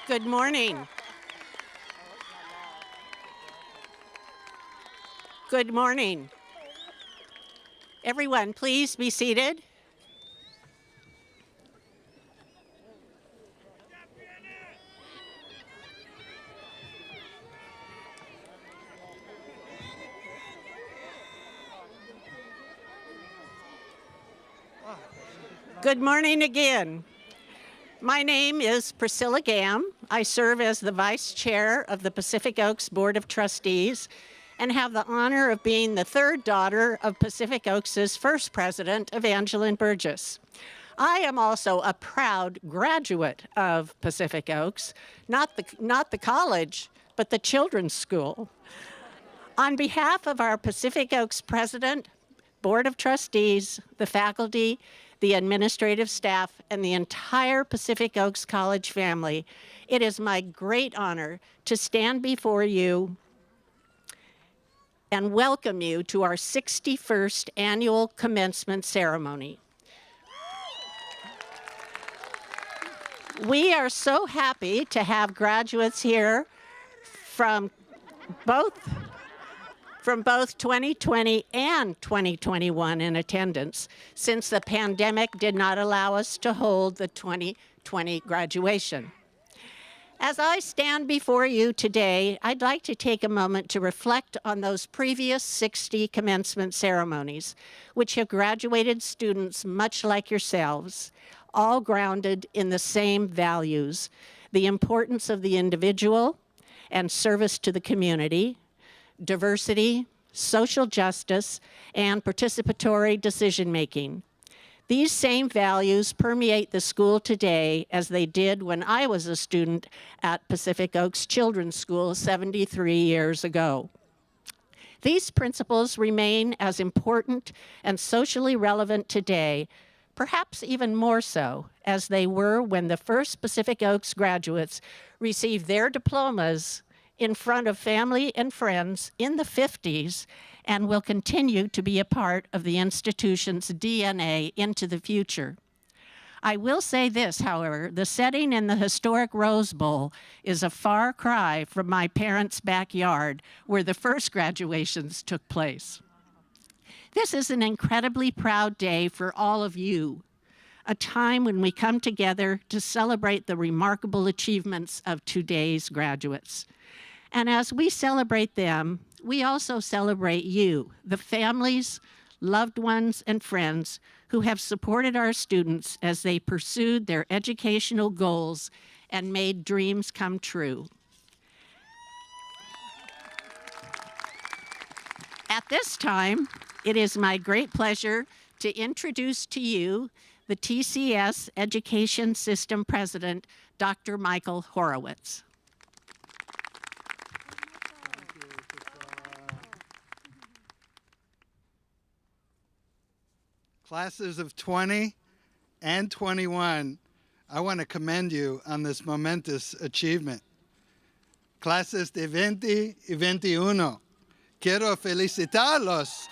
Good morning. Good morning. Everyone, please be seated. Good morning again. My name is Priscilla Gamm. I serve as the Vice Chair of the Pacific Oaks Board of Trustees and have the honor of being the third daughter of Pacific Oaks' first president, Evangeline Burgess. I am also a proud graduate of Pacific Oaks, not the college, but the children's school. On behalf of our Pacific Oaks president, Board of Trustees, the faculty, the administrative staff, and the entire Pacific Oaks College family, it is my great honor to stand before you and welcome you to our 61st annual commencement ceremony. We are so happy to have graduates here from both 2020 and 2021 in attendance, since the pandemic did not allow us to hold the 2020 graduation. As I stand before you today, I'd like to take a moment to reflect on those previous 60 commencement ceremonies, which have graduated students much like yourselves, all grounded in the same values: the importance of the individual and service to the community, diversity, social justice, and participatory decision-making. These same values permeate the school today as they did when I was a student at Pacific Oaks Children's School 73 years ago. These principles remain as important and socially relevant today, perhaps even more so, as they were when the first Pacific Oaks graduates received their diplomas in front of family and friends in the 50s, and will continue to be a part of the institution's DNA into the future. I will say this, however: the setting in the historic Rose Bowl is a far cry from my parents' backyard where the first graduations took place. This is an incredibly proud day for all of you, a time when we come together to celebrate the remarkable achievements of today's graduates. And as we celebrate them, we also celebrate you, the families, loved ones, and friends who have supported our students as they pursued their educational goals and made dreams come true. At this time, it is my great pleasure to introduce to you the TCS Education System President, Dr. Michael Horowitz. Classes of 20 and 21, I want to commend you on this momentous achievement. Clases de 20 y 21, quiero felicitarlos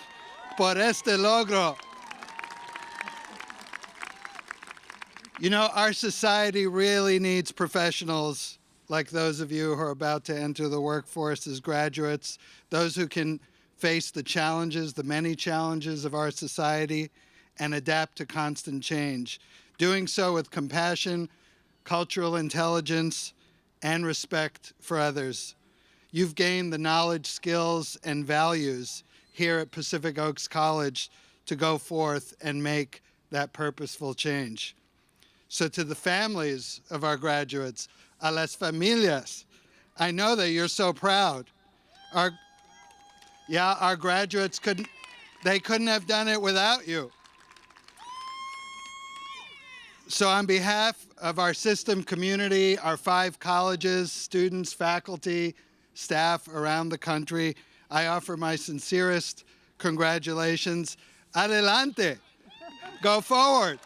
por este logro. You know, our society really needs professionals like those of you who are about to enter the workforce as graduates, those who can face the challenges, the many challenges of our society, and adapt to constant change, doing so with compassion, cultural intelligence, and respect for others. You've gained the knowledge, skills, and values here at Pacific Oaks College to go forth and make that purposeful change. So to the families of our graduates, a las familias, I know that you're so proud. Our graduates couldn't have done it without you. So on behalf of our system community, our 5 colleges, students, faculty, staff around the country, I offer my sincerest congratulations. Adelante. Go forward.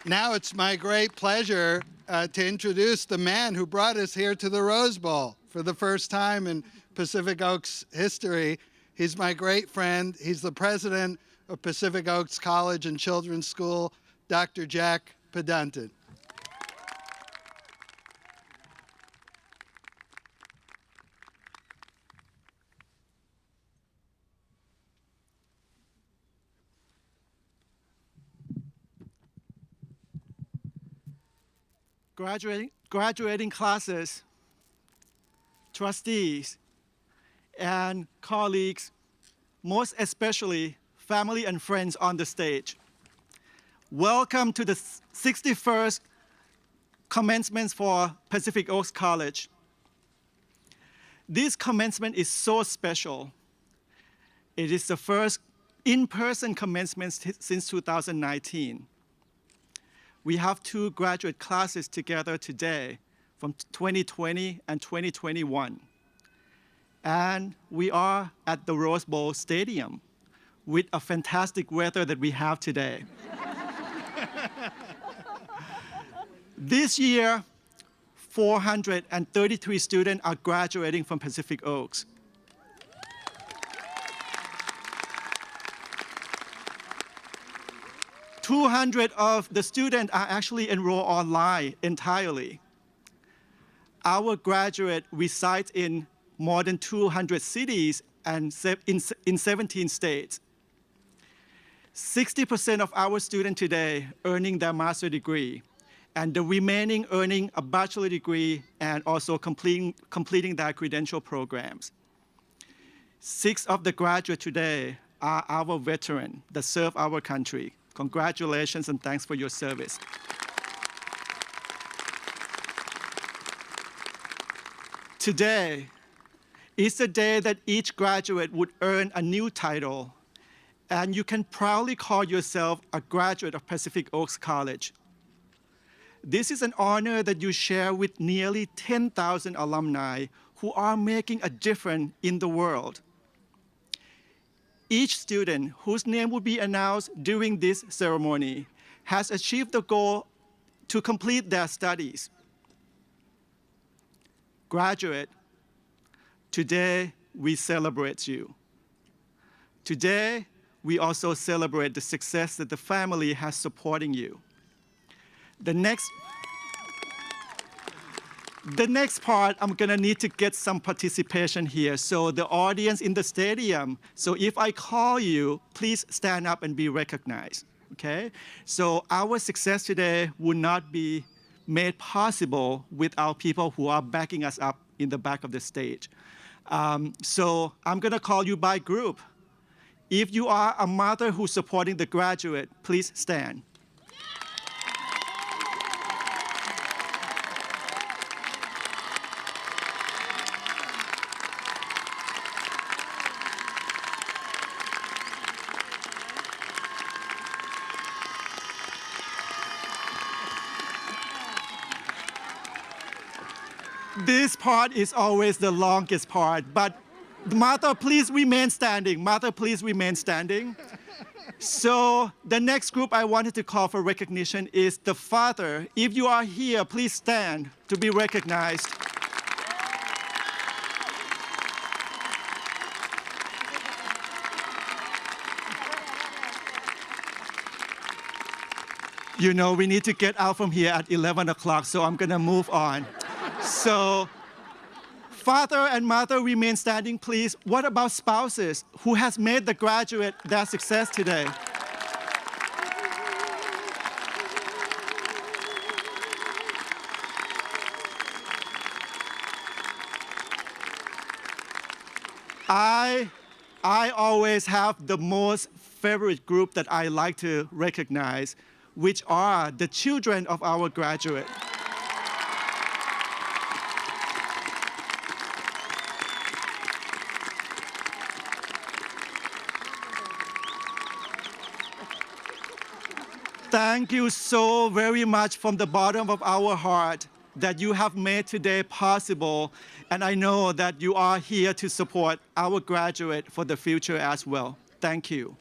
Now it's my great pleasure to introduce the man who brought us here to the Rose Bowl for the first time in Pacific Oaks history. He's my great friend. He's the president of Pacific Oaks College and Children's School, Dr. Jack Pedantin. graduating classes, trustees, and colleagues, most especially family and friends on the stage. Welcome to the 61st Commencement for Pacific Oaks College. This commencement is so special. It is the first in-person commencement since 2019. We have 2 graduate classes together today from 2020 and 2021. And we are at the Rose Bowl Stadium with a fantastic weather that we have today. This year, 433 students are graduating from Pacific Oaks. "200 of the students are actually enrolled online entirely. Our graduates reside in more than 200 cities and in 17 states. 60% of our students today earning their master's degree, and the remaining earning a bachelor degree and also completing their credential programs. 6 of the graduates today are our veterans that serve our country. Congratulations and thanks for your service. Today is the day that each graduate would earn a new title, and you can proudly call yourself a graduate of Pacific Oaks College. This is an honor that you share with nearly 10,000 alumni who are making a difference in the world. Each student whose name will be announced during this ceremony has achieved the goal to complete their studies. Graduate, today we celebrate you. Today, we also celebrate the success that the family has supporting you. The next part, I'm gonna need to get some participation here. So the audience in the stadium, so if I call you, please stand up and be recognized, okay? So our success today would not be made possible without people who are backing us up in the back of the stage. So I'm gonna call you by group. If you are a mother who's supporting the graduate, please stand. This part is always the longest part, but Martha, please remain standing. Martha, please remain standing. So the next group I wanted to call for recognition is the father. If you are here, please stand to be recognized. You know, we need to get out from here at 11 o'clock, so I'm gonna move on. So, father and mother remain standing, please. What about spouses who has made the graduate their success today? I always have the most favorite group that I like to recognize, which are the children of our graduate. Thank you so very much from the bottom of our heart that you have made today possible, and I know that you are here to support our graduate for the future as well. Thank you.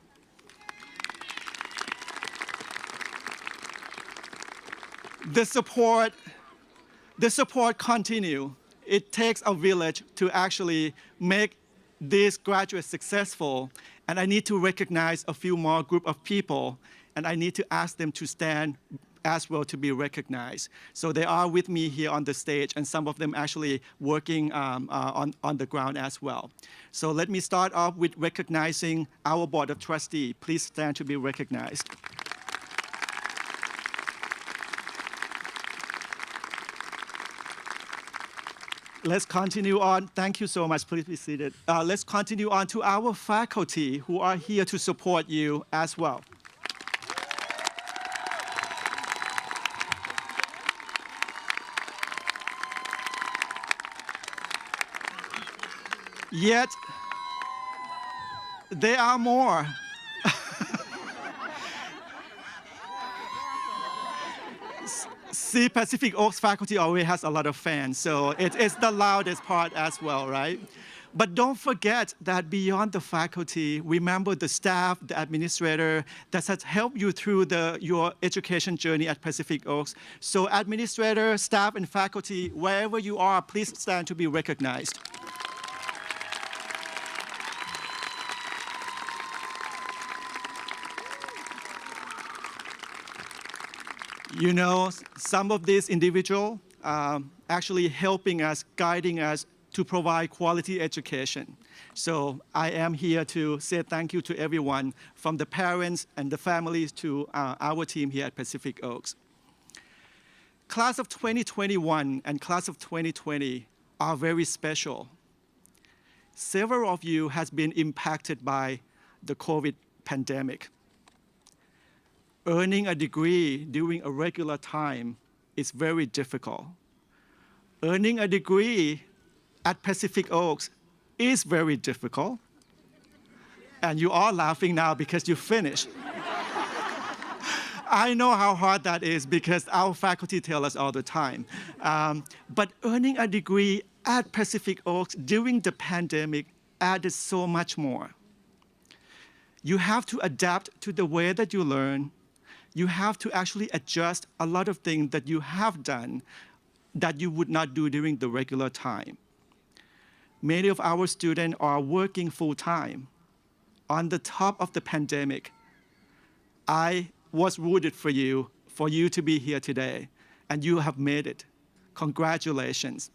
The support continue. It takes a village to actually make this graduate successful, and I need to recognize a few more group of people, and I need to ask them to stand as well to be recognized. So they are with me here on the stage, and some of them actually working on the ground as well. So let me start off with recognizing our Board of Trustees. Please stand to be recognized. Let's continue on. Thank you so much. Please be seated. Let's continue on to our faculty who are here to support you as well. Yet, there are more. See, Pacific Oaks faculty always has a lot of fans, so it's the loudest part as well, right? But don't forget that beyond the faculty, remember the staff, the administrator that has helped you through your education journey at Pacific Oaks. So administrator, staff, and faculty, wherever you are, please stand to be recognized. You know, some of these individuals actually helping us, guiding us to provide quality education. So I am here to say thank you to everyone, from the parents and the families to our team here at Pacific Oaks. Class of 2021 and class of 2020 are very special. Several of you has been impacted by the COVID pandemic. Earning a degree during a regular time is very difficult. Earning a degree at Pacific Oaks is very difficult. And you are laughing now because you finished. I know how hard that is because our faculty tell us all the time. But earning a degree at Pacific Oaks during the pandemic added so much more. You have to adapt to the way that you learn. You have to actually adjust a lot of things that you have done that you would not do during the regular time. Many of our students are working full-time. On the top of the pandemic, I was rooted for you to be here today, and you have made it. Congratulations.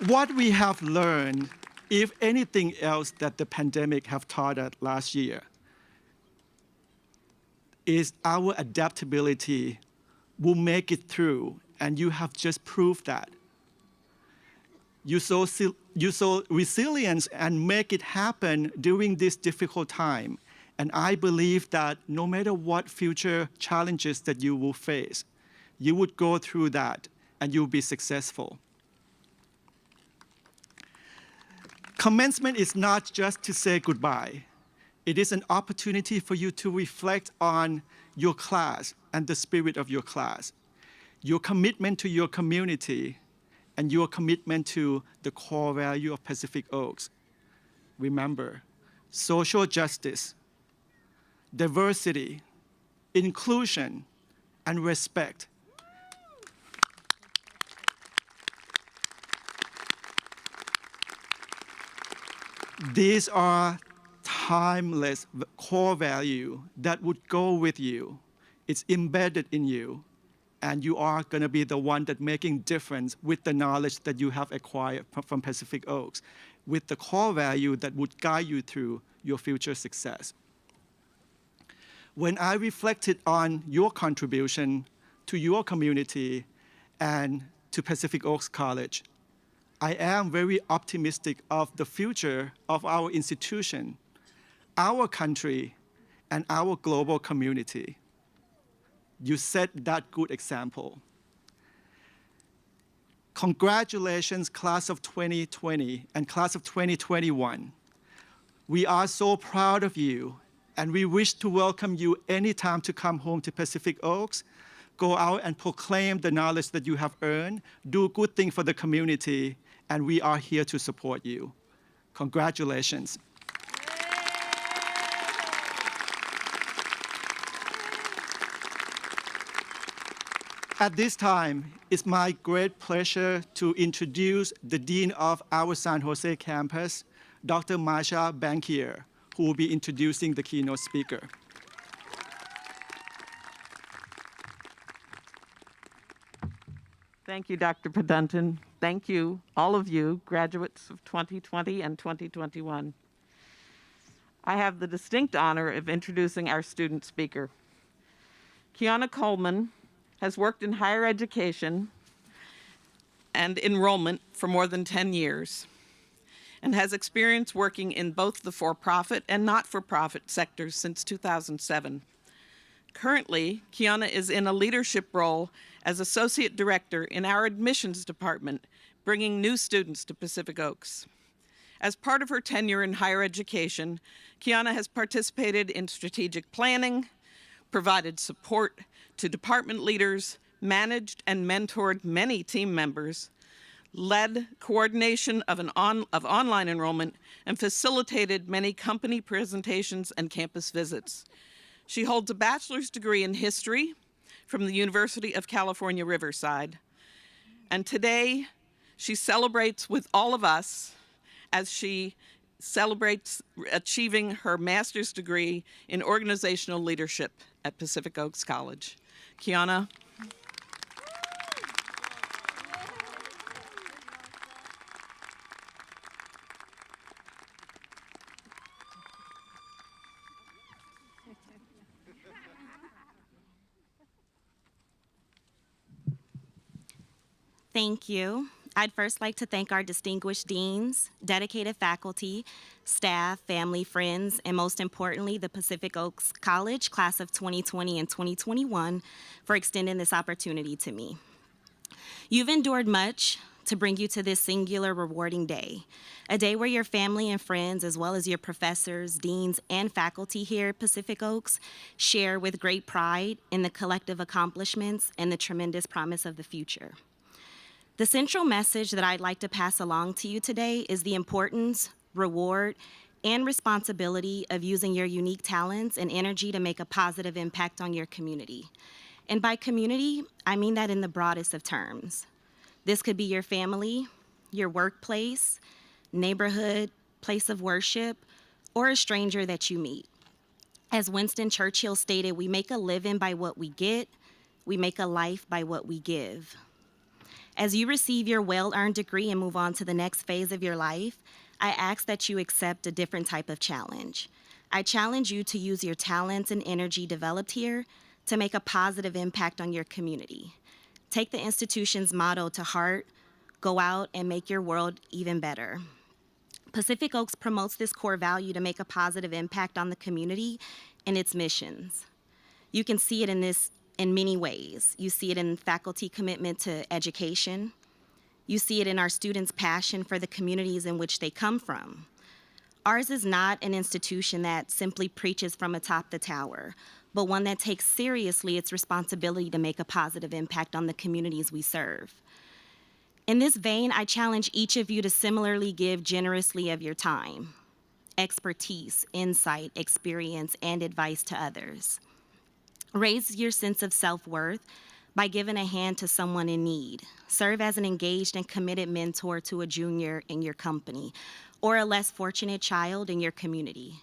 What we have learned, if anything else that the pandemic have taught us last year, is our adaptability will make it through, and you have just proved that. You show resilience and make it happen during this difficult time. And I believe that no matter what future challenges that you will face, you would go through that and you'll be successful. Commencement is not just to say goodbye. It is an opportunity for you to reflect on your class and the spirit of your class, your commitment to your community, and your commitment to the core value of Pacific Oaks. Remember, social justice, diversity, inclusion, and respect. These are timeless core values that would go with you. It's embedded in you. And you are going to be the one that making difference with the knowledge that you have acquired from Pacific Oaks, with the core value that would guide you through your future success. When I reflected on your contribution to your community and to Pacific Oaks College, I am very optimistic of the future of our institution, our country, and our global community. You set that good example. Congratulations, class of 2020 and class of 2021. We are so proud of you, and we wish to welcome you anytime to come home to Pacific Oaks. Go out and proclaim the knowledge that you have earned, do good things for the community, and we are here to support you. Congratulations. At this time, it's my great pleasure to introduce the Dean of our San Jose campus, Dr. Masha Bankier, who will be introducing the keynote speaker. Thank you, Dr. Pedunton. Thank you, all of you, graduates of 2020 and 2021. I have the distinct honor of introducing our student speaker. Kiana Coleman has worked in higher education and enrollment for more than 10 years and has experience working in both the for-profit and not-for-profit sectors since 2007. Currently, Kiana is in a leadership role as Associate Director in our admissions department, bringing new students to Pacific Oaks. As part of her tenure in higher education, Kiana has participated in strategic planning, provided support to department leaders, managed and mentored many team members, led coordination of online enrollment, and facilitated many company presentations and campus visits. She holds a bachelor's degree in history from the University of California, Riverside. And today, she celebrates with all of us as she celebrates achieving her master's degree in organizational leadership at Pacific Oaks College. Kiana. Thank you. I'd first like to thank our distinguished deans, dedicated faculty, staff, family, friends, and most importantly, the Pacific Oaks College class of 2020 and 2021 for extending this opportunity to me. You've endured much to bring you to this singular rewarding day, a day where your family and friends, as well as your professors, deans, and faculty here at Pacific Oaks, share with great pride in the collective accomplishments and the tremendous promise of the future. The central message that I'd like to pass along to you today is the importance, reward, and responsibility of using your unique talents and energy to make a positive impact on your community. And by community, I mean that in the broadest of terms. This could be your family, your workplace, neighborhood, place of worship, or a stranger that you meet. As Winston Churchill stated, we make a living by what we get, we make a life by what we give. As you receive your well-earned degree and move on to the next phase of your life, I ask that you accept a different type of challenge. I challenge you to use your talents and energy developed here to make a positive impact on your community. Take the institution's motto to heart, go out and make your world even better. Pacific Oaks promotes this core value to make a positive impact on the community and its missions. You can see it in many ways. You see it in faculty commitment to education. You see it in our students' passion for the communities in which they come from. Ours is not an institution that simply preaches from atop the tower, but one that takes seriously its responsibility to make a positive impact on the communities we serve. In this vein, I challenge each of you to similarly give generously of your time, expertise, insight, experience, and advice to others. Raise your sense of self-worth by giving a hand to someone in need. Serve as an engaged and committed mentor to a junior in your company or a less fortunate child in your community.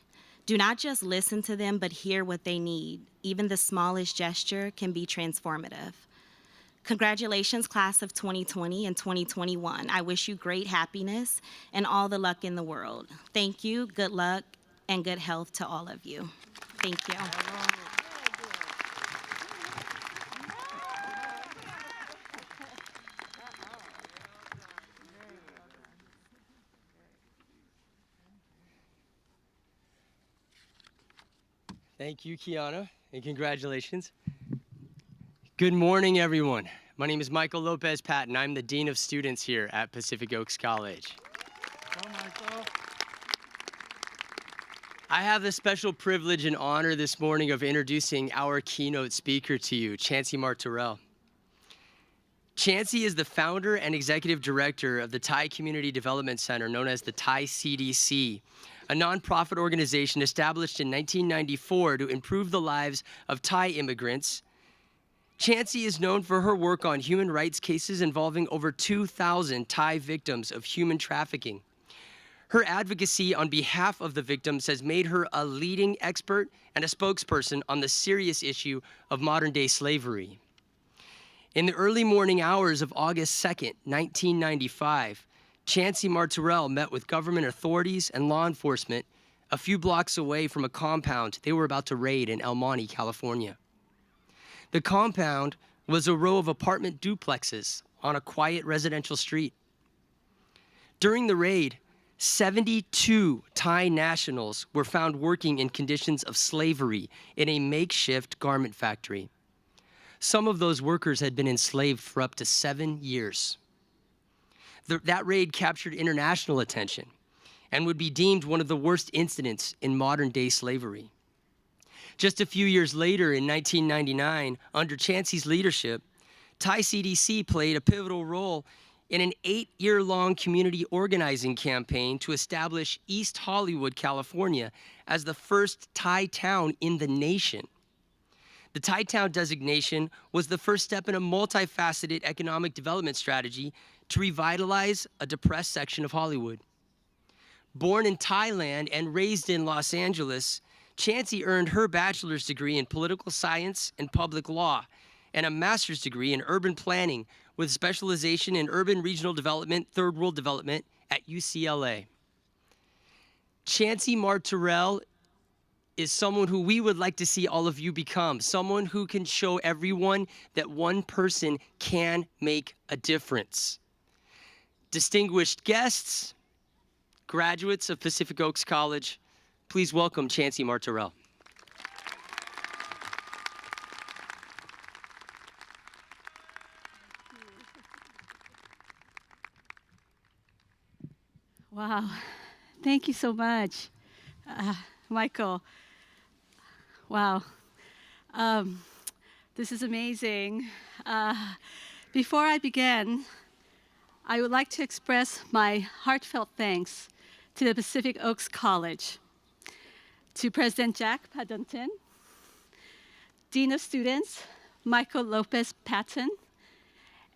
Do not just listen to them, but hear what they need. Even the smallest gesture can be transformative. Congratulations, class of 2020 and 2021. I wish you great happiness and all the luck in the world. Thank you, good luck, and good health to all of you. Thank you. Thank you, Kiana, and congratulations. Good morning, everyone. My name is Michael Lopez Patton. I'm the Dean of Students here at Pacific Oaks College. I have the special privilege and honor this morning of introducing our keynote speaker to you, Chancey Martorell. Chancey is the founder and executive director of the Thai Community Development Center, known as the Thai CDC, a nonprofit organization established in 1994 to improve the lives of Thai immigrants. Chancey is known for her work on human rights cases involving over 2,000 Thai victims of human trafficking. Her advocacy on behalf of the victims has made her a leading expert and a spokesperson on the serious issue of modern-day slavery. In the early morning hours of August 2nd, 1995, Chancey Martorell met with government authorities and law enforcement a few blocks away from a compound they were about to raid in El Monte, California. The compound was a row of apartment duplexes on a quiet residential street. During the raid, 72 Thai nationals were found working in conditions of slavery in a makeshift garment factory. Some of those workers had been enslaved for up to 7 years. That raid captured international attention and would be deemed one of the worst incidents in modern-day slavery. Just a few years later, in 1999, under Chancey's leadership, Thai CDC played a pivotal role in an 8-year-long community organizing campaign to establish East Hollywood, California, as the first Thai town in the nation. The Thai town designation was the first step in a multifaceted economic development strategy to revitalize a depressed section of Hollywood. Born in Thailand and raised in Los Angeles, Chancey earned her bachelor's degree in political science and public law and a master's degree in urban planning with specialization in urban regional development, third world development at UCLA. Chancey Martorell is someone who we would like to see all of you become, someone who can show everyone that one person can make a difference. Distinguished guests, graduates of Pacific Oaks College, please welcome Chancey Martorell. Wow, thank you so much, Michael. Wow, this is amazing. Before I begin, I would like to express my heartfelt thanks to the Pacific Oaks College, to President Jack Paddington, Dean of Students Michael Lopez-Patton,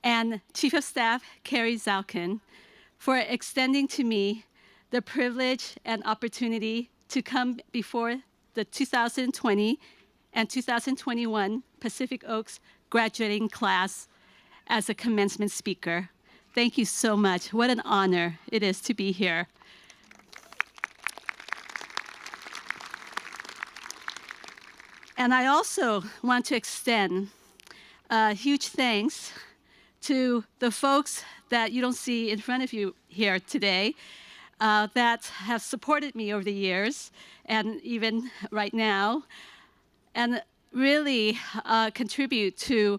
and Chief of Staff Carrie Zaukin for extending to me the privilege and opportunity to come before the 2020 and 2021 Pacific Oaks graduating class as a commencement speaker. Thank you so much. What an honor it is to be here. And I also want to extend a huge thanks to the folks that you don't see in front of you here today that have supported me over the years and even right now, and really contribute to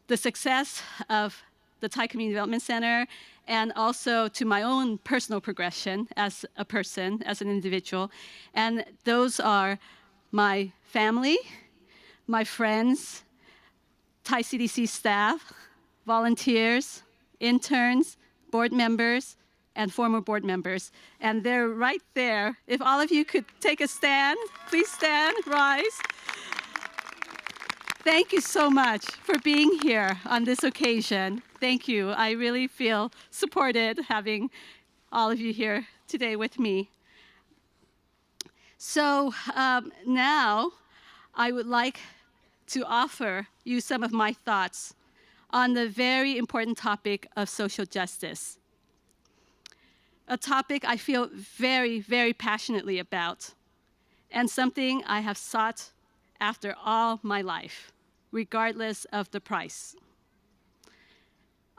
the success of the Thai Community Development Center and also to my own personal progression as a person, as an individual. And those are my family, my friends, Thai CDC staff, volunteers, interns, board members, and former board members. And they're right there. If all of you could take a stand, please stand, rise. Thank you so much for being here on this occasion. Thank you. I really feel supported having all of you here today with me. So now I would like to offer you some of my thoughts on the very important topic of social justice. A topic I feel very, very passionately about, and something I have sought after all my life, regardless of the price.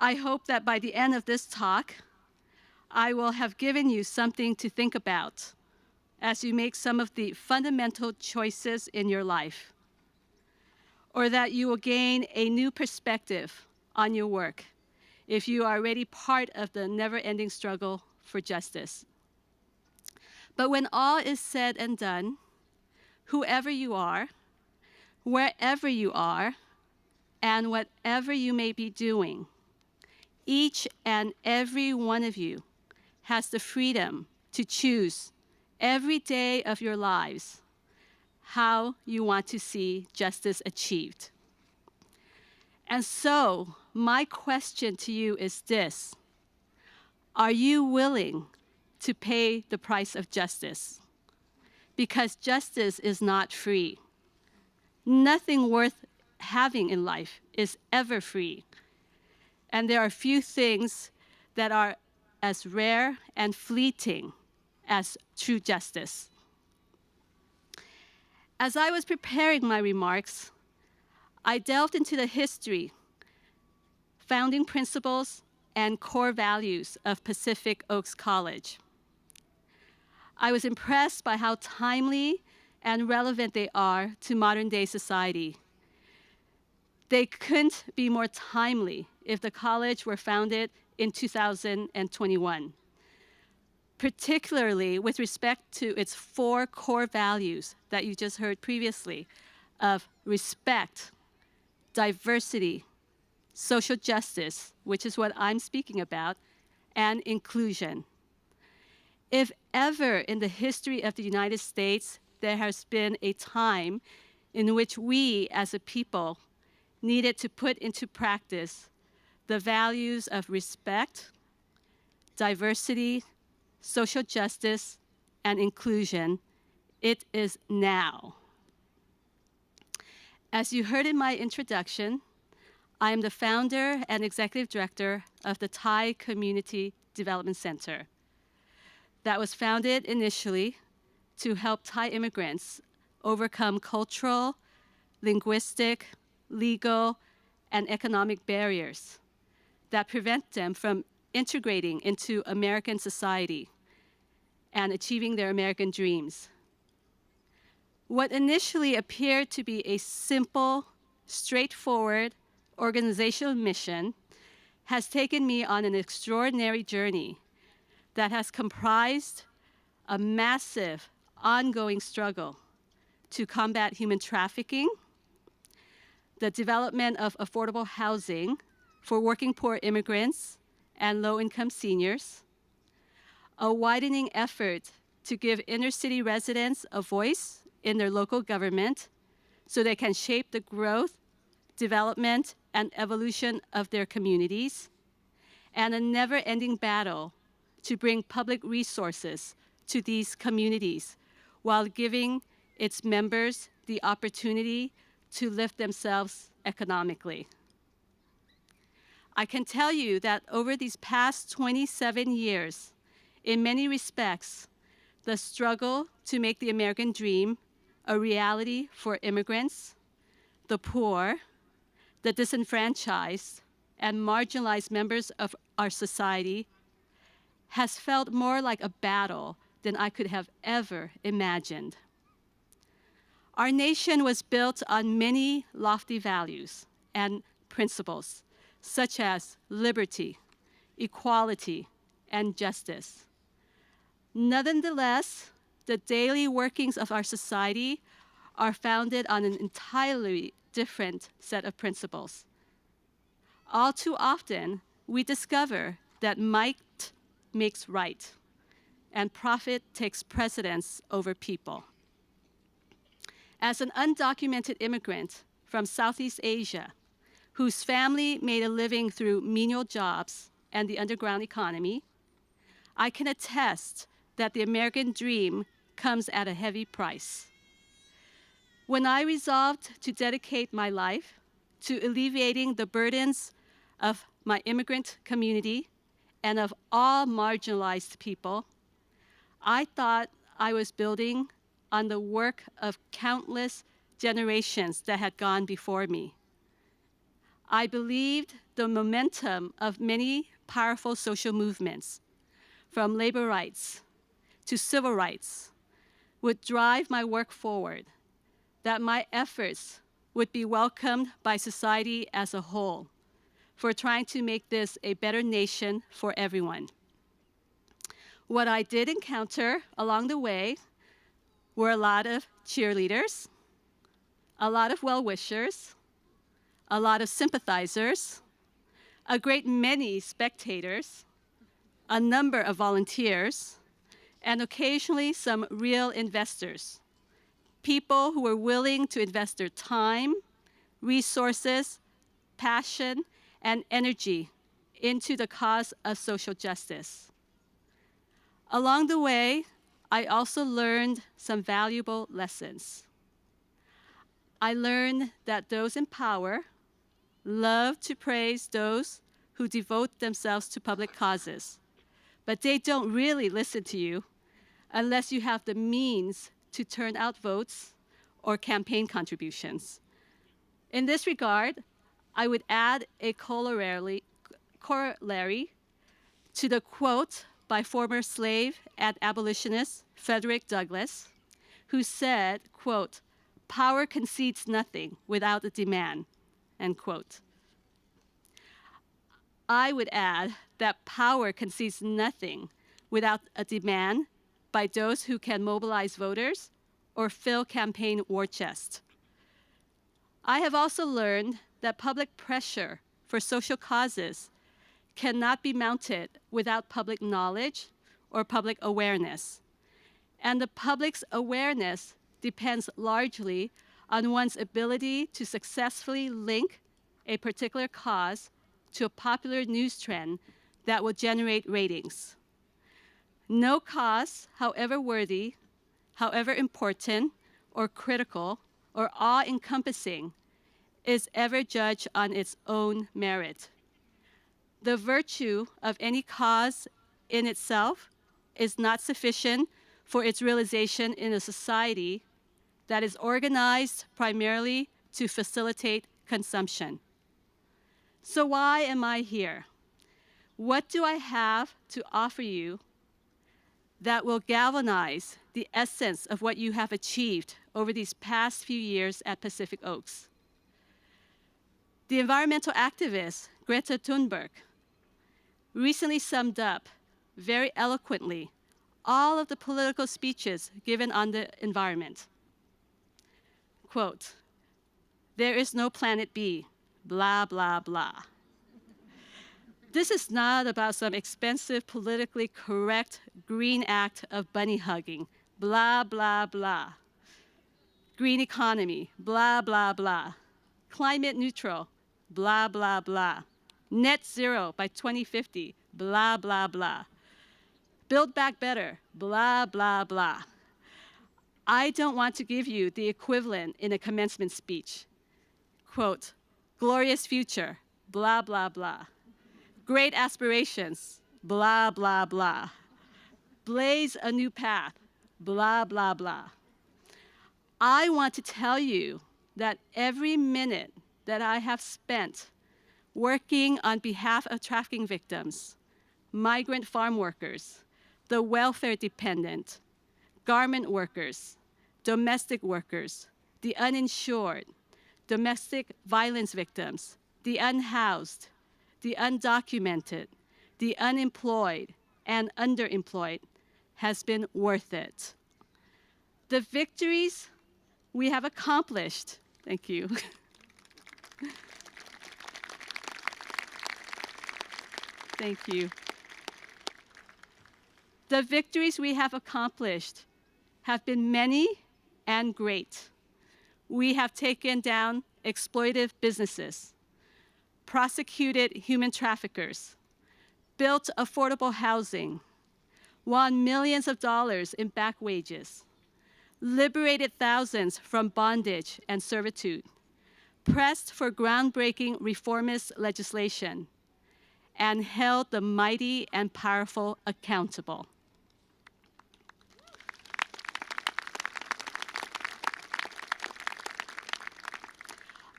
I hope that by the end of this talk, I will have given you something to think about as you make some of the fundamental choices in your life, or that you will gain a new perspective on your work if you are already part of the never-ending struggle for justice. But when all is said and done, whoever you are, wherever you are, and whatever you may be doing, each and every one of you has the freedom to choose every day of your lives how you want to see justice achieved. And so, my question to you is this: are you willing to pay the price of justice? Because justice is not free. Nothing worth having in life is ever free. And there are few things that are as rare and fleeting as true justice. As I was preparing my remarks, I delved into the history, founding principles, and core values of Pacific Oaks College. I was impressed by how timely and relevant they are to modern-day society. They couldn't be more timely if the college were founded in 2021, particularly with respect to its 4 core values that you just heard previously of respect, diversity, social justice, which is what I'm speaking about, and inclusion. If ever in the history of the United States there has been a time in which we as a people needed to put into practice the values of respect, diversity, social justice, and inclusion, it is now. As you heard in my introduction, I am the founder and executive director of the Thai Community Development Center that was founded initially to help Thai immigrants overcome cultural, linguistic, legal, and economic barriers that prevent them from integrating into American society and achieving their American dreams. What initially appeared to be a simple, straightforward organizational mission has taken me on an extraordinary journey that has comprised a massive, ongoing struggle to combat human trafficking, the development of affordable housing for working poor immigrants and low-income seniors, a widening effort to give inner-city residents a voice in their local government so they can shape the growth, development, and evolution of their communities, and a never-ending battle to bring public resources to these communities while giving its members the opportunity to lift themselves economically. I can tell you that over these past 27 years, in many respects, the struggle to make the American dream a reality for immigrants, the poor, the disenfranchised, and marginalized members of our society has felt more like a battle than I could have ever imagined. Our nation was built on many lofty values and principles, such as liberty, equality, and justice. Nonetheless, the daily workings of our society are founded on an entirely different set of principles. All too often, we discover that might makes right, and profit takes precedence over people. As an undocumented immigrant from Southeast Asia, whose family made a living through menial jobs and the underground economy, I can attest that the American dream comes at a heavy price. When I resolved to dedicate my life to alleviating the burdens of my immigrant community and of all marginalized people, I thought I was building on the work of countless generations that had gone before me. I believed the momentum of many powerful social movements, from labor rights to civil rights, would drive my work forward, that my efforts would be welcomed by society as a whole for trying to make this a better nation for everyone. What I did encounter along the way were a lot of cheerleaders, a lot of well-wishers, a lot of sympathizers, a great many spectators, a number of volunteers, and occasionally some real investors, people who were willing to invest their time, resources, passion, and energy into the cause of social justice. Along the way, I also learned some valuable lessons. I learned that those in power love to praise those who devote themselves to public causes, but they don't really listen to you unless you have the means to turn out votes or campaign contributions. In this regard, I would add a corollary to the quote by former slave and abolitionist Frederick Douglass, who said, quote, "Power concedes nothing without a demand," end quote. I would add that power concedes nothing without a demand by those who can mobilize voters or fill campaign war chests. I have also learned that public pressure for social causes cannot be mounted without public knowledge or public awareness. And the public's awareness depends largely on one's ability to successfully link a particular cause to a popular news trend that will generate ratings. No cause, however worthy, however important or critical or awe-encompassing, is ever judged on its own merit. The virtue of any cause in itself is not sufficient for its realization in a society that is organized primarily to facilitate consumption. So why am I here? What do I have to offer you that will galvanize the essence of what you have achieved over these past few years at Pacific Oaks? The environmental activist Greta Thunberg recently summed up very eloquently all of the political speeches given on the environment. Quote, "There is no planet B, blah, blah, blah." This is not about some expensive, politically correct green act of bunny hugging, blah, blah, blah. Green economy, blah, blah, blah. Climate neutral, blah, blah, blah. Net zero by 2050, blah, blah, blah. Build back better, blah, blah, blah. I don't want to give you the equivalent in a commencement speech. Quote, "Glorious future, blah, blah, blah. Great aspirations, blah, blah, blah. Blaze a new path, blah, blah, blah." I want to tell you that every minute that I have spent working on behalf of trafficking victims, migrant farm workers, the welfare dependent, garment workers, domestic workers, the uninsured, domestic violence victims, the unhoused, the undocumented, the unemployed, and underemployed has been worth it. The victories we have accomplished, thank you. Thank you. The victories we have accomplished have been many and great. We have taken down exploitive businesses, prosecuted human traffickers, built affordable housing, won millions of dollars in back wages, liberated thousands from bondage and servitude, pressed for groundbreaking reformist legislation, and held the mighty and powerful accountable.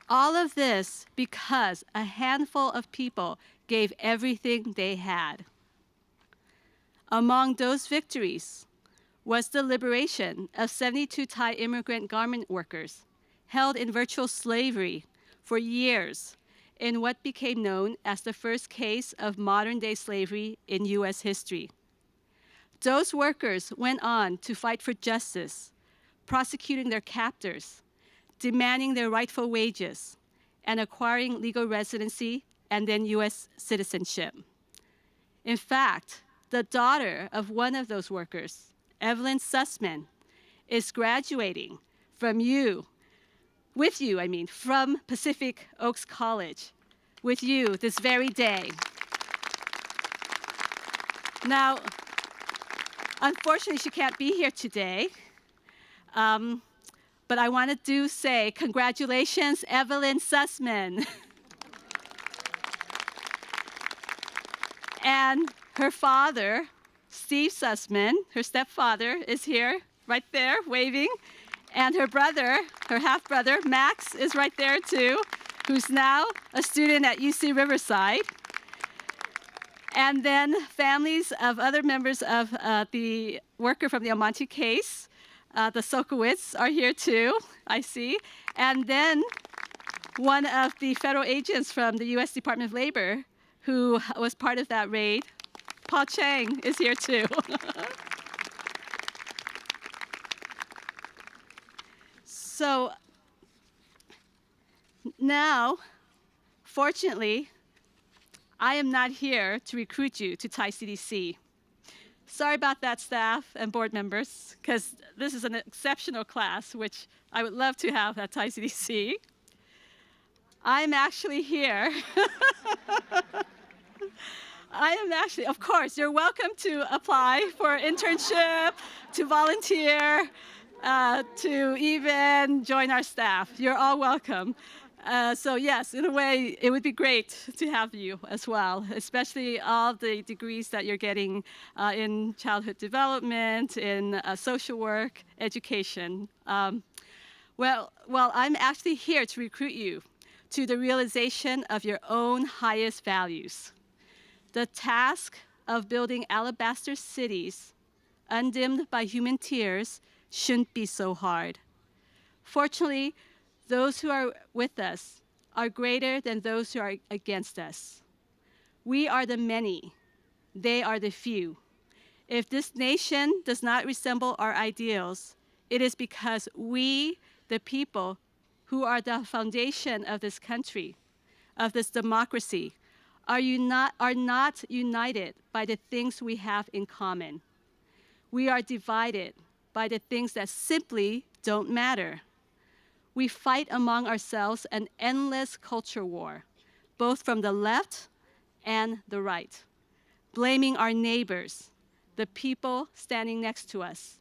All of this because a handful of people gave everything they had. Among those victories was the liberation of 72 Thai immigrant garment workers held in virtual slavery for years in what became known as the first case of modern-day slavery in US history. Those workers went on to fight for justice, prosecuting their captors, demanding their rightful wages, and acquiring legal residency and then US citizenship. In fact, the daughter of one of those workers, Evelyn Sussman, is graduating from Pacific Oaks College, with you this very day. Now, unfortunately, she can't be here today, but I wanted to say congratulations, Evelyn Sussman. And her father, Steve Sussman, her stepfather, is here, right there, waving. And her brother, her half-brother, Max, is right there too, who's now a student at UC Riverside. And then families of other members of the worker from the Almonte case, the Sokowitz, are here too, I see. And then one of the federal agents from the U.S. Department of Labor, who was part of that raid, Paul Chang, is here too. So now, fortunately, I am not here to recruit you to Thai CDC. Sorry about that, staff and board members, because this is an exceptional class, which I would love to have at Thai CDC. I'm actually here. Of course, you're welcome to apply for internship, to volunteer, to even join our staff. You're all welcome. So yes, in a way, it would be great to have you as well, especially all the degrees that you're getting in childhood development, in social work, education. Well, I'm actually here to recruit you to the realization of your own highest values. The task of building alabaster cities, undimmed by human tears, shouldn't be so hard. Fortunately, those who are with us are greater than those who are against us. We are the many, they are the few. If this nation does not resemble our ideals, it is because we, the people, who are the foundation of this country, of this democracy, are not united by the things we have in common. We are divided by the things that simply don't matter. We fight among ourselves an endless culture war, both from the left and the right, blaming our neighbors, the people standing next to us,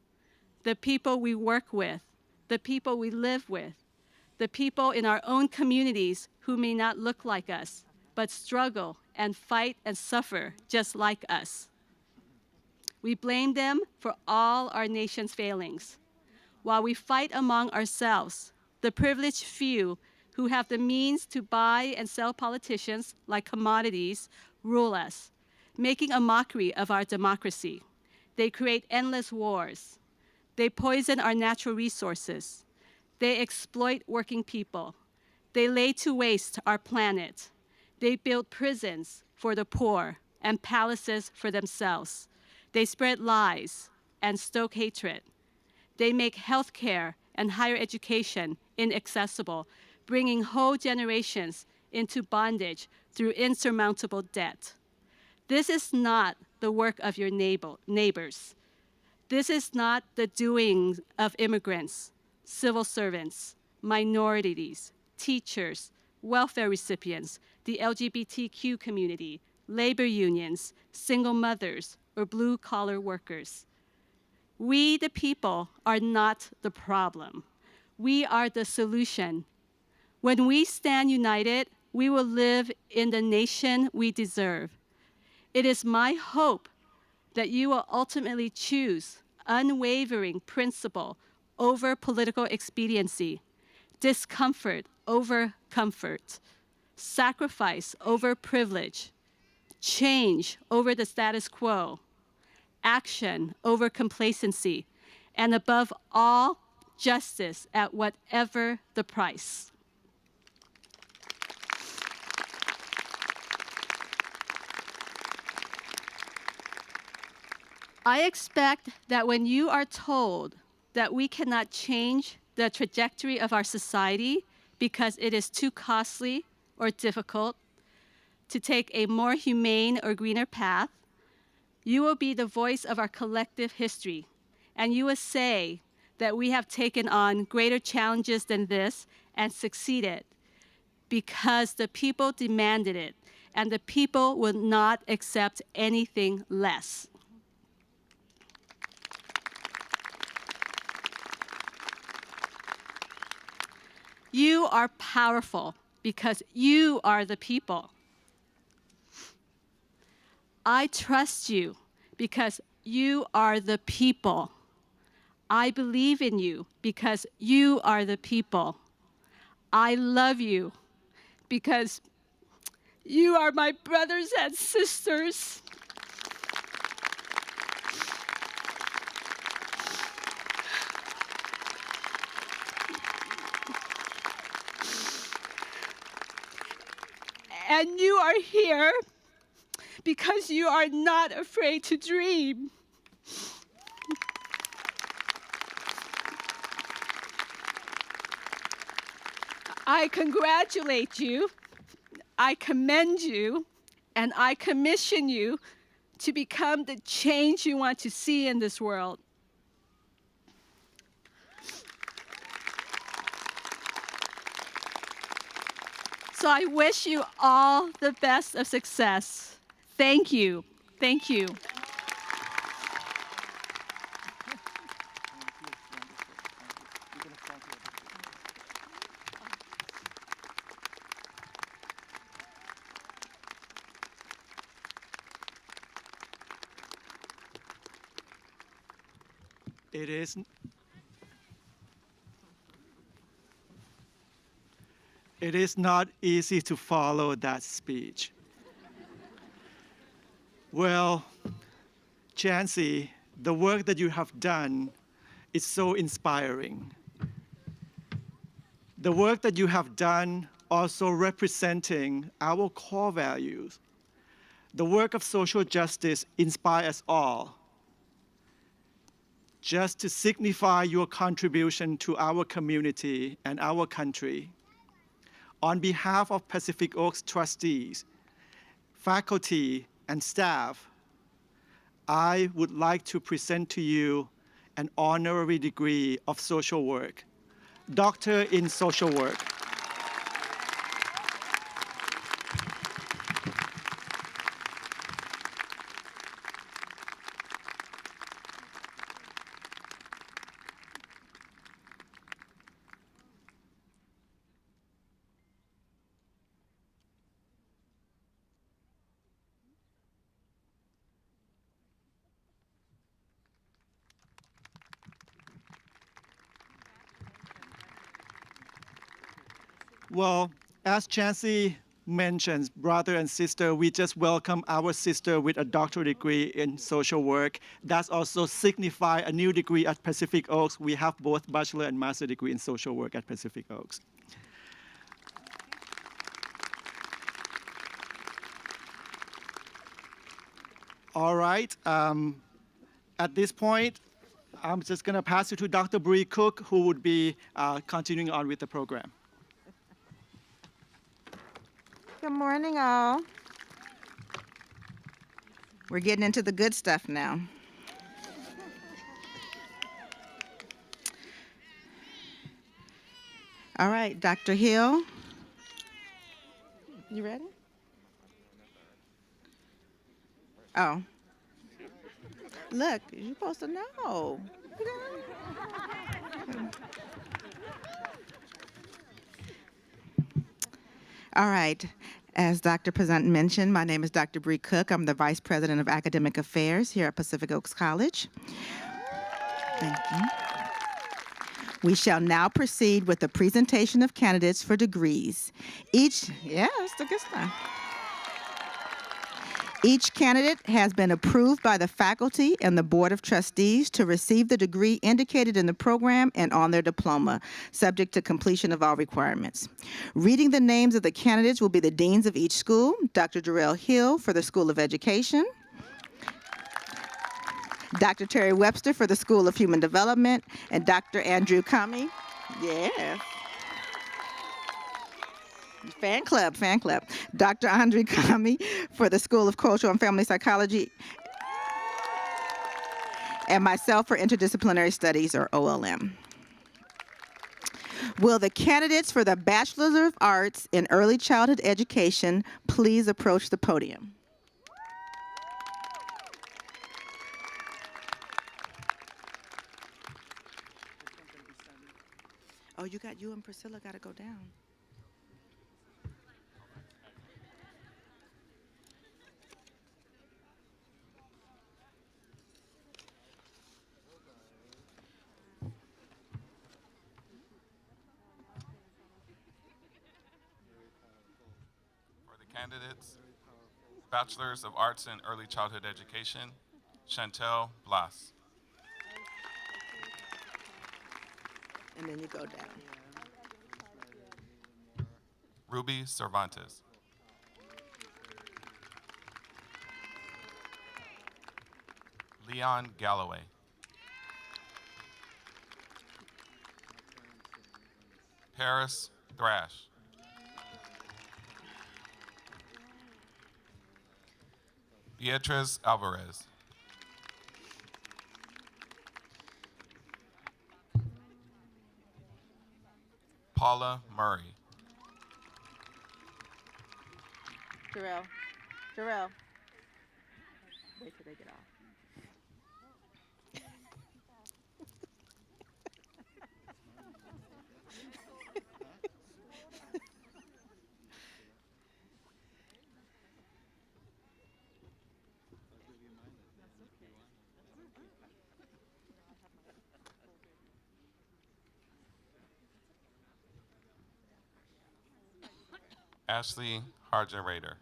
the people we work with, the people we live with, the people in our own communities who may not look like us, but struggle and fight and suffer just like us. We blame them for all our nation's failings, while we fight among ourselves, the privileged few who have the means to buy and sell politicians like commodities rule us, making a mockery of our democracy. They create endless wars. They poison our natural resources. They exploit working people. They lay to waste our planet. They build prisons for the poor and palaces for themselves. They spread lies and stoke hatred. They make healthcare and higher education inaccessible, bringing whole generations into bondage through insurmountable debt. This is not the work of your neighbors. This is not the doing of immigrants, civil servants, minorities, teachers, welfare recipients, the LGBTQ community, labor unions, single mothers, or blue-collar workers. We, the people, are not the problem. We are the solution. When we stand united, we will live in the nation we deserve. It is my hope that you will ultimately choose unwavering principle over political expediency, discomfort over comfort, sacrifice over privilege, change over the status quo, action over complacency, and above all, justice at whatever the price. I expect that when you are told that we cannot change the trajectory of our society because it is too costly or difficult to take a more humane or greener path, you will be the voice of our collective history, and you will say that we have taken on greater challenges than this and succeeded because the people demanded it, and the people will not accept anything less. You are powerful because you are the people. I trust you because you are the people. I believe in you because you are the people. I love you because you are my brothers and sisters. And you are here because you are not afraid to dream. I congratulate you, I commend you, and I commission you to become the change you want to see in this world. So I wish you all the best of success. Thank you. Thank you. It is not easy to follow that speech. Well, Chancey, the work that you have done is so inspiring. The work that you have done also representing our core values. The work of social justice inspires us all. Just to signify your contribution to our community and our country, on behalf of Pacific Oaks trustees, faculty, and staff, I would like to present to you an honorary degree of social work, Doctor in Social Work. Well, as Chancey mentions, brother and sister, we just welcome our sister with a doctorate degree in social work. That's also signify a new degree at Pacific Oaks. We have both bachelor and master degree in social work at Pacific Oaks. All right, at this point, I'm just gonna pass it to Dr. Bree Cook, who would be continuing on with the program. Good morning, all. We're getting into the good stuff now. All right, Dr. Hill. You ready? Oh. Look, you're supposed to know. All right. As Dr. Present mentioned, my name is Dr. Bree Cook. I'm the Vice President of Academic Affairs here at Pacific Oaks College. Thank you. We shall now proceed with the presentation of candidates for degrees. That's the good stuff. Each candidate has been approved by the faculty and the Board of Trustees to receive the degree indicated in the program and on their diploma, subject to completion of all requirements. Reading the names of the candidates will be the deans of each school: Dr. Darrell Hill for the School of Education, Dr. Terry Webster for the School of Human Development, and Dr. Andrew Kami. Yes. Fan club. Dr. Andre Kami for the School of Cultural and Family Psychology, and myself for Interdisciplinary Studies, or OLM. Will the candidates for the Bachelor of Arts in Early Childhood Education please approach the podium? Oh, you and Priscilla got to go down. Candidates, Bachelor's of Arts in Early Childhood Education, Chantel Blas. And then you go down. Ruby Cervantes. Leon Galloway. Paris Thrash. Beatriz Alvarez. Paula Murray. Jarrell. Wait till they get off. Ashley Harden-Rader.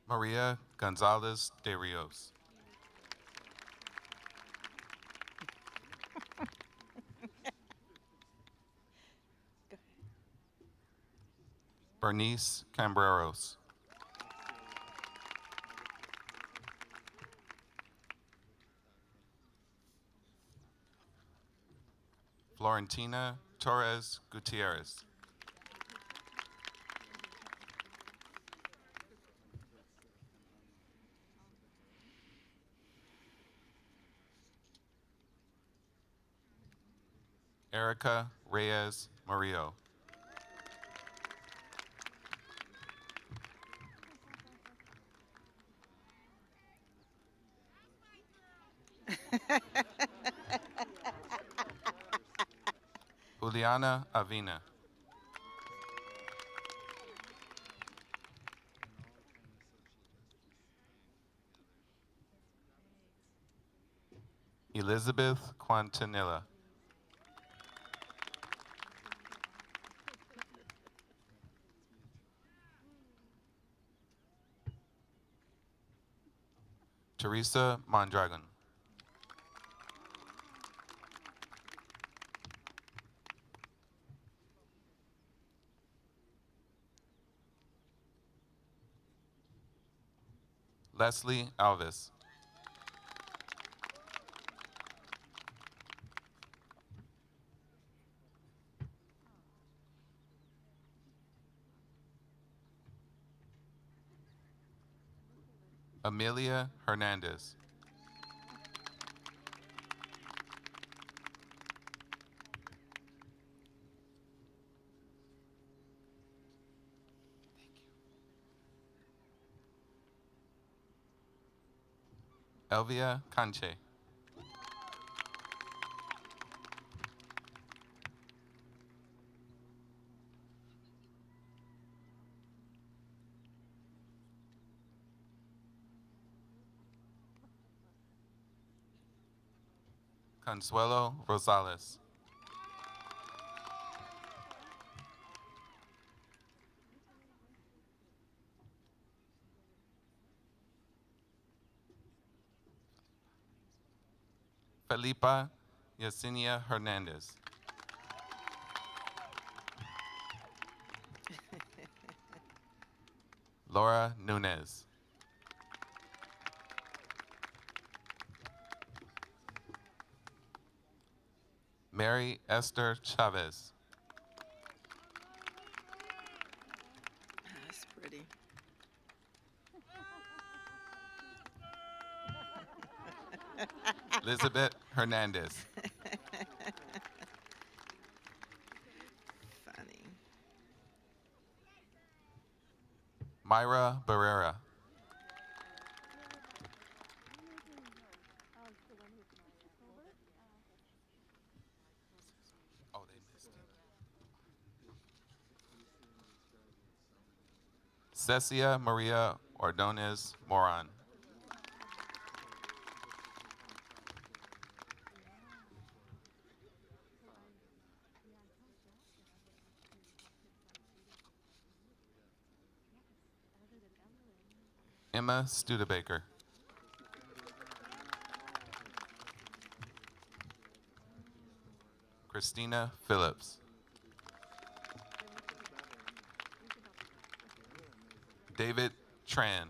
Maria Gonzalez de Rios. Bernice Cambreros. Florentina Torres Gutierrez. Erica Reyes Murillo. Juliana Avina. Elizabeth Quintanilla. Teresa Mondragon. Leslie Alvis. Amelia Hernandez. Elvia Canche. Consuelo Rosales. Felipa Yesenia Hernandez. Laura Nunez. Mary Esther Chavez. That's pretty. Elizabeth Hernandez. Funny. Myra Barrera. Oh, they missed it. Cecia Maria Ordonez Moran. Emma Studebaker. Christina Phillips. David Tran.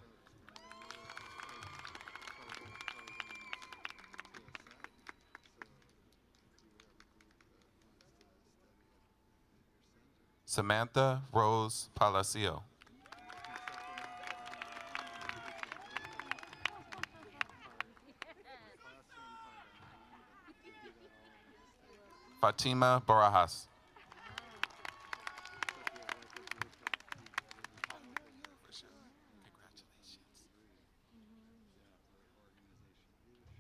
Samantha Rose Palacio. Fatima Barajas.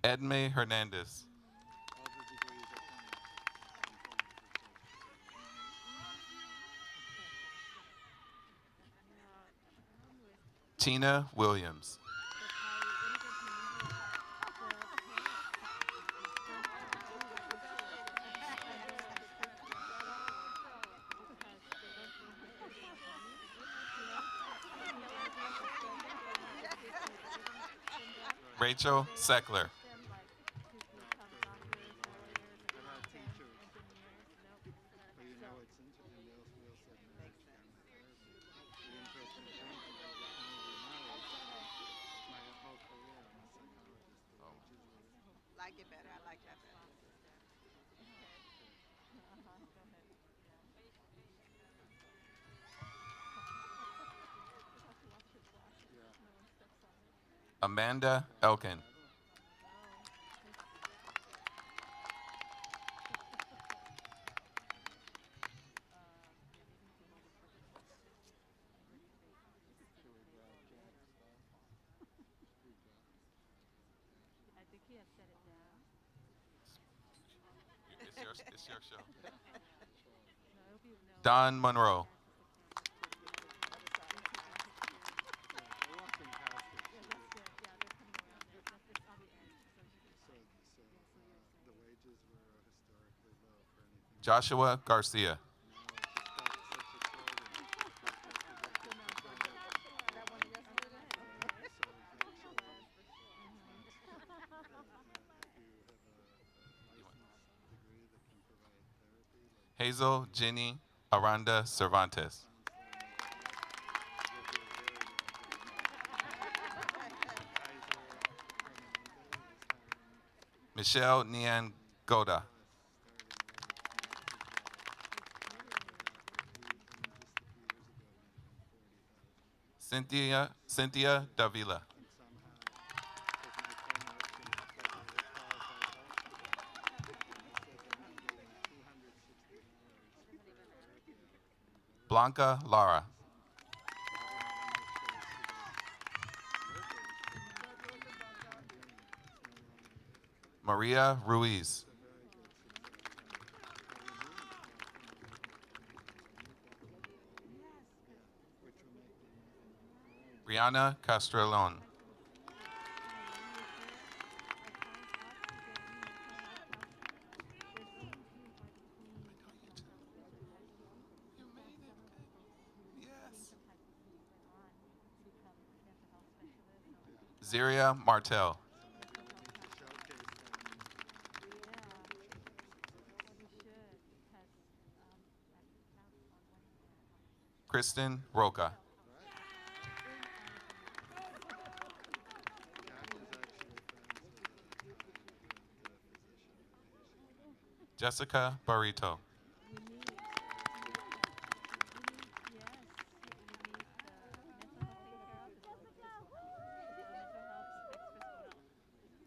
Edme Hernandez. Tina Williams. Rachel Seckler. Like it better. I like that better. Amanda Elkin. It's your show. Don Monroe. Joshua Garcia. Hazel Jenny Aranda Cervantes. Michelle Nian Goda. Cynthia Davila. Blanca Lara. Maria Ruiz. Brianna Castrellon. Ziria Martel. Kristen Roca. Jessica Barito.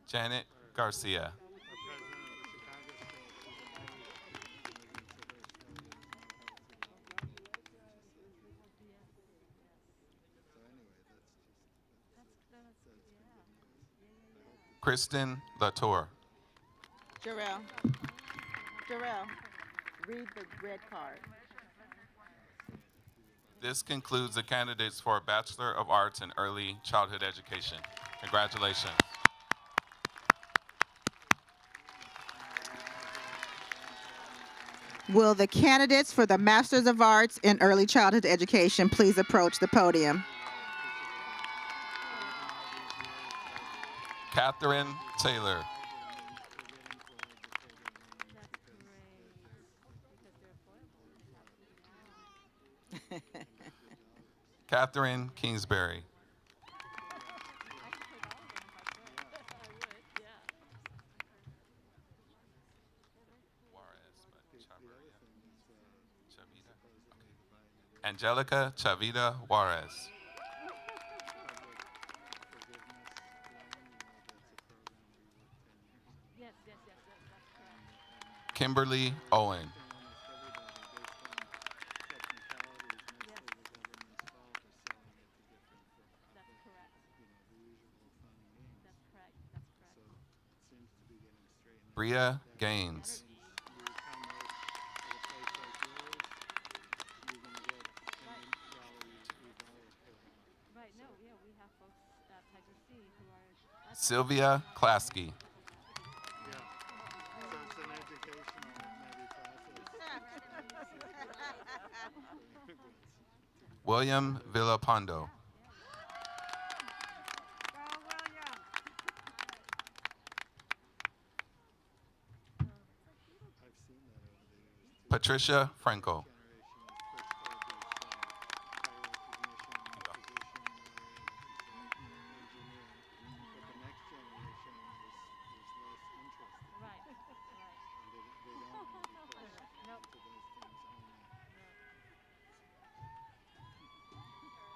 Janet Garcia. Kristen Latour. Jarrell, read the red card. This concludes the candidates for a Bachelor of Arts in Early Childhood Education. Congratulations. Will the candidates for the Masters of Arts in Early Childhood Education please approach the podium? Catherine Taylor. Catherine Kingsbury. Angelica Chavita Juarez. Kimberly Owen. Bria Gaines. Sylvia Klasky. William Villapando. Patricia Franco.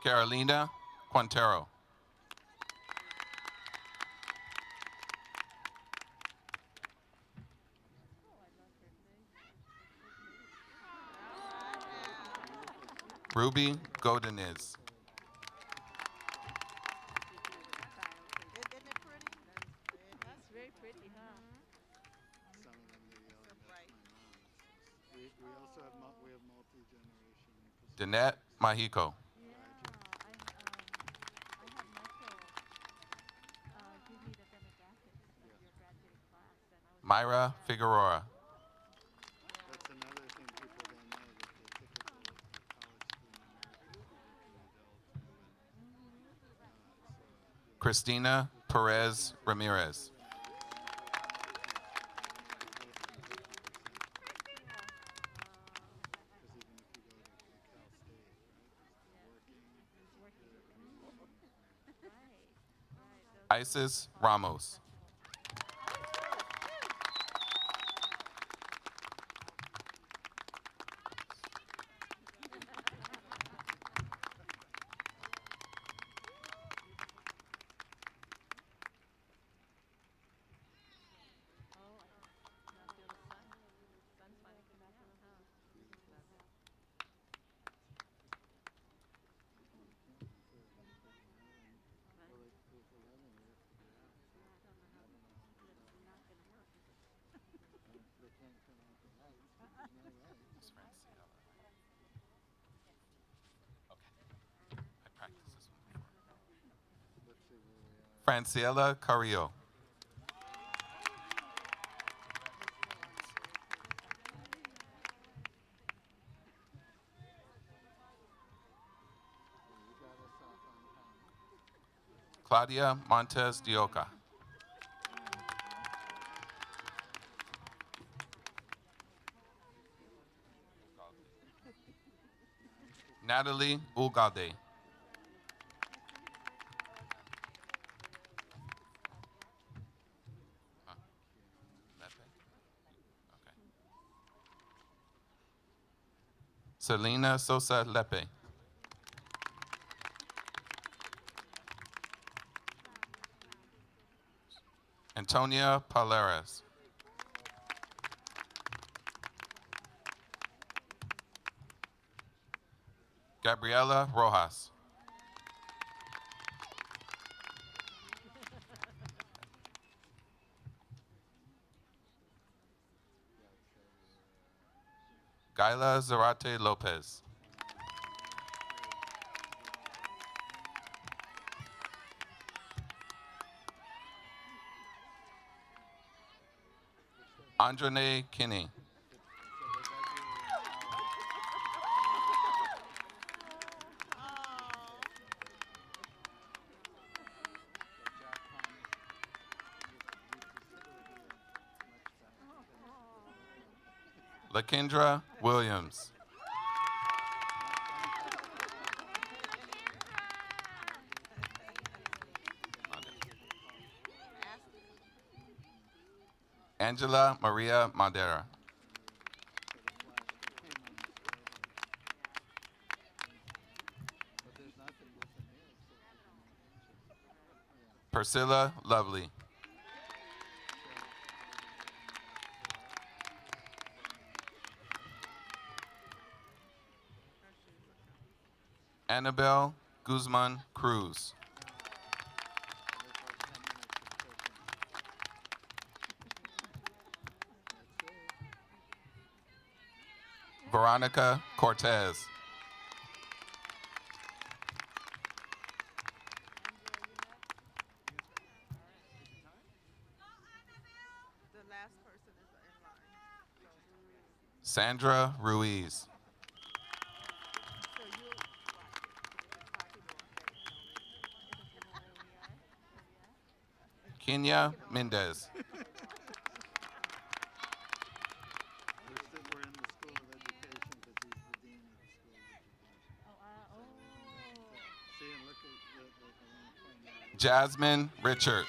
Carolina Quintero. Ruby Godinez. Danette Mahiko. Myra Figueroa. Christina Perez Ramirez. Isis Ramos. Franciela Carrillo. Claudia Montes de Oca. Natalie Ugalde. Selena Sosa Lepe. Antonia Paleras. Gabriela Rojas. Gaila Zarate Lopez. Andrane Kinney. Lakendra Williams. Angela Maria Madera. Priscilla Lovely. Annabelle Guzman Cruz. Veronica Cortez. Sandra Ruiz. Kenya Mendez. Jasmine Richard.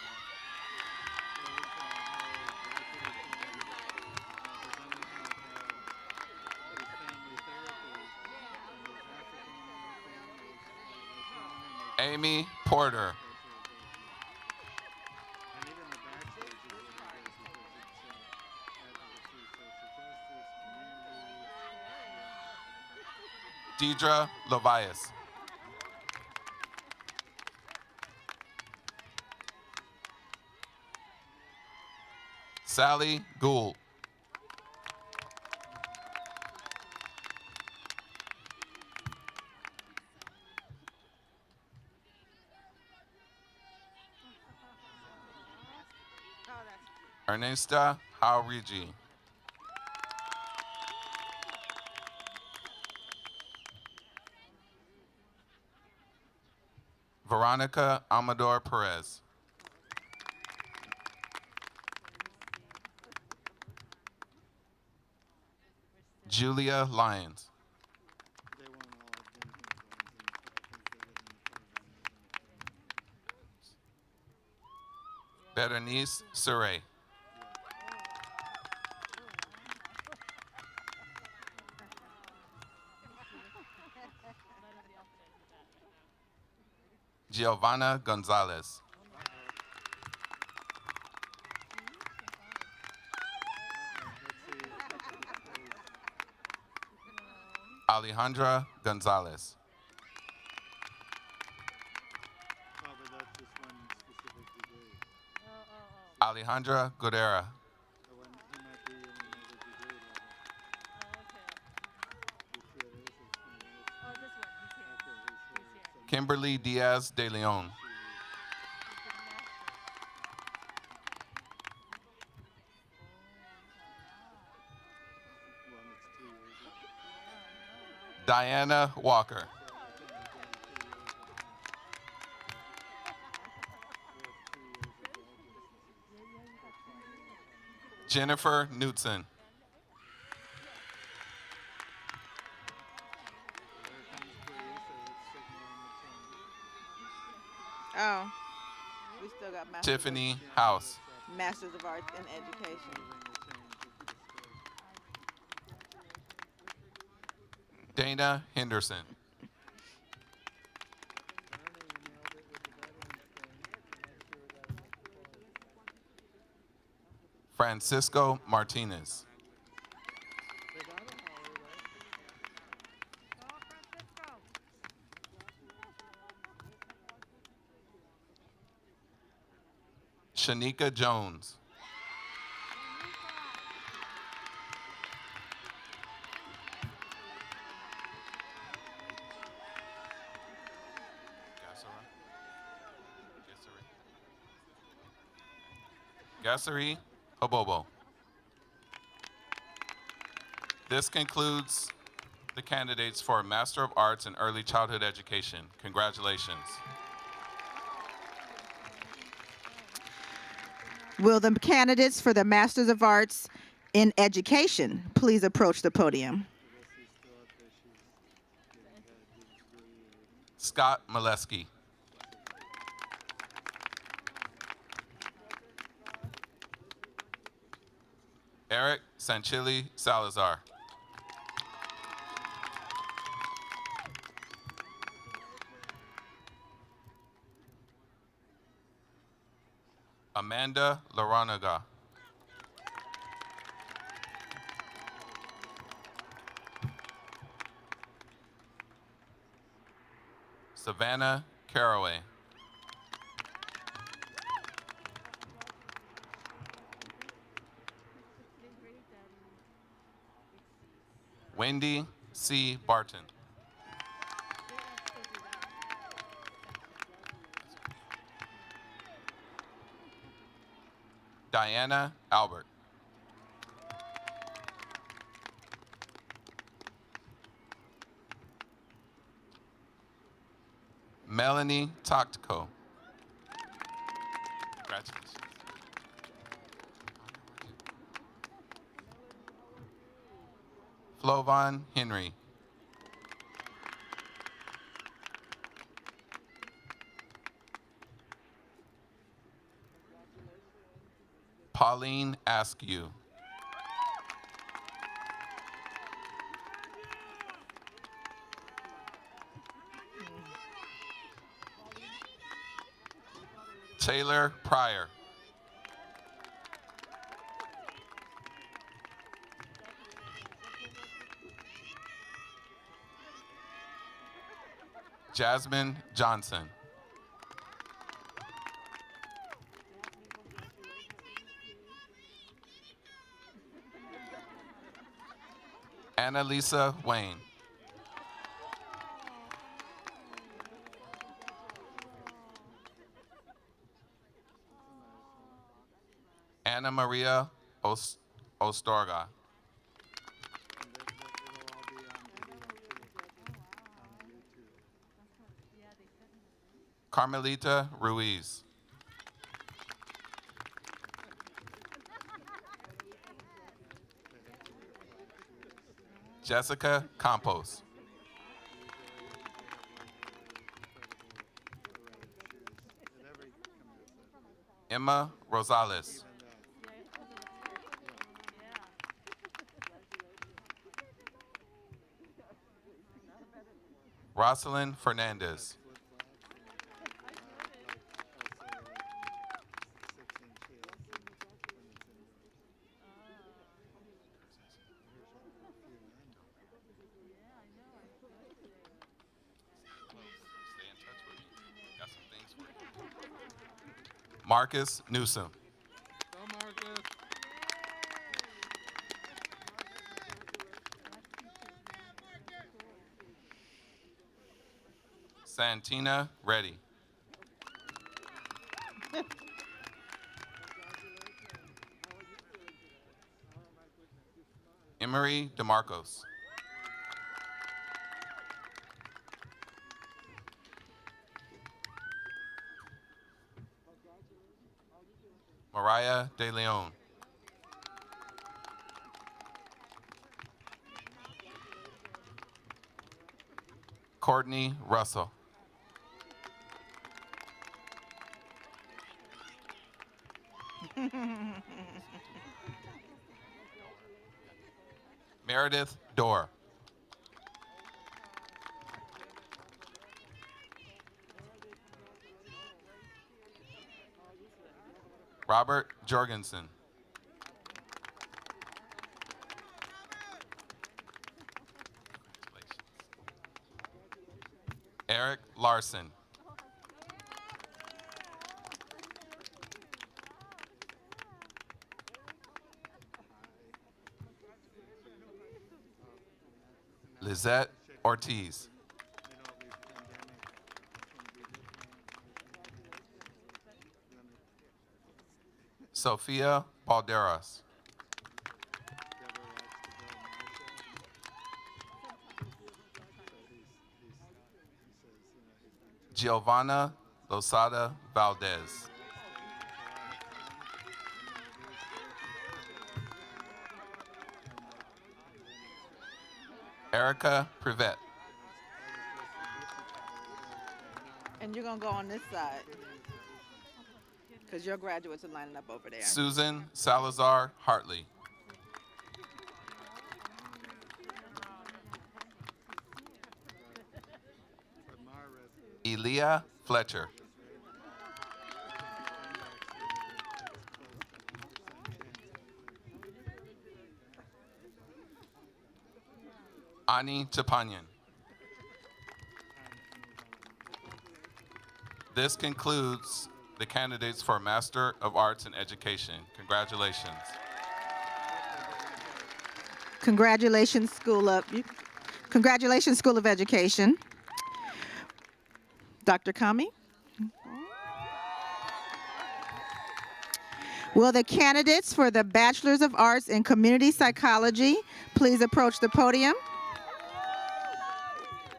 Amy Porter. Deidre Levias. Sally Gould. Ernesta Haurigi. Veronica Amador Perez. Julia Lyons. Berenice Surrey. Giovanna Gonzalez. Alejandra Gonzalez. Alejandra Godera. Kimberly Diaz de Leon. Diana Walker. Jennifer Knutson. Oh, we still got Tiffany House. Masters of Arts in Education. Dana Henderson. Francisco Martinez. Shanika Jones. Gassery Hobobo. This concludes the candidates for Master of Arts in Early Childhood Education. Congratulations. Will the candidates for the Masters of Arts in education, please approach the podium. Scott Molesky. Eric Sanchili Salazar. Amanda Laranaga. Savannah Caraway. Wendy C. Barton. Diana Albert. Melanie Toctico. Congratulations. Flovan Henry. Pauline Askew. Taylor Pryor. Jasmine Johnson. Annalisa Wayne. Anna Maria Ostorga. Carmelita Ruiz. Jessica Campos. Emma Rosales. Rosalind Fernandez. Marcus Newsom. Santina Reddy. Emery DeMarcos. Mariah De Leon. Courtney Russell. Meredith Dorr. Robert Jorgensen. Eric Larson. Lizette Ortiz. Sophia Balderas. Giovanna Losada Valdez. Erica Privet. And you're going to go on this side because your graduates are lining up over there. Susan Salazar Hartley. Elia Fletcher. Ani Tapanyan. This concludes the candidates for Master of Arts in Education. Congratulations. Congratulations, School of Education. Dr. Kami? Will the candidates for the Bachelors of Arts in Community Psychology please approach the podium?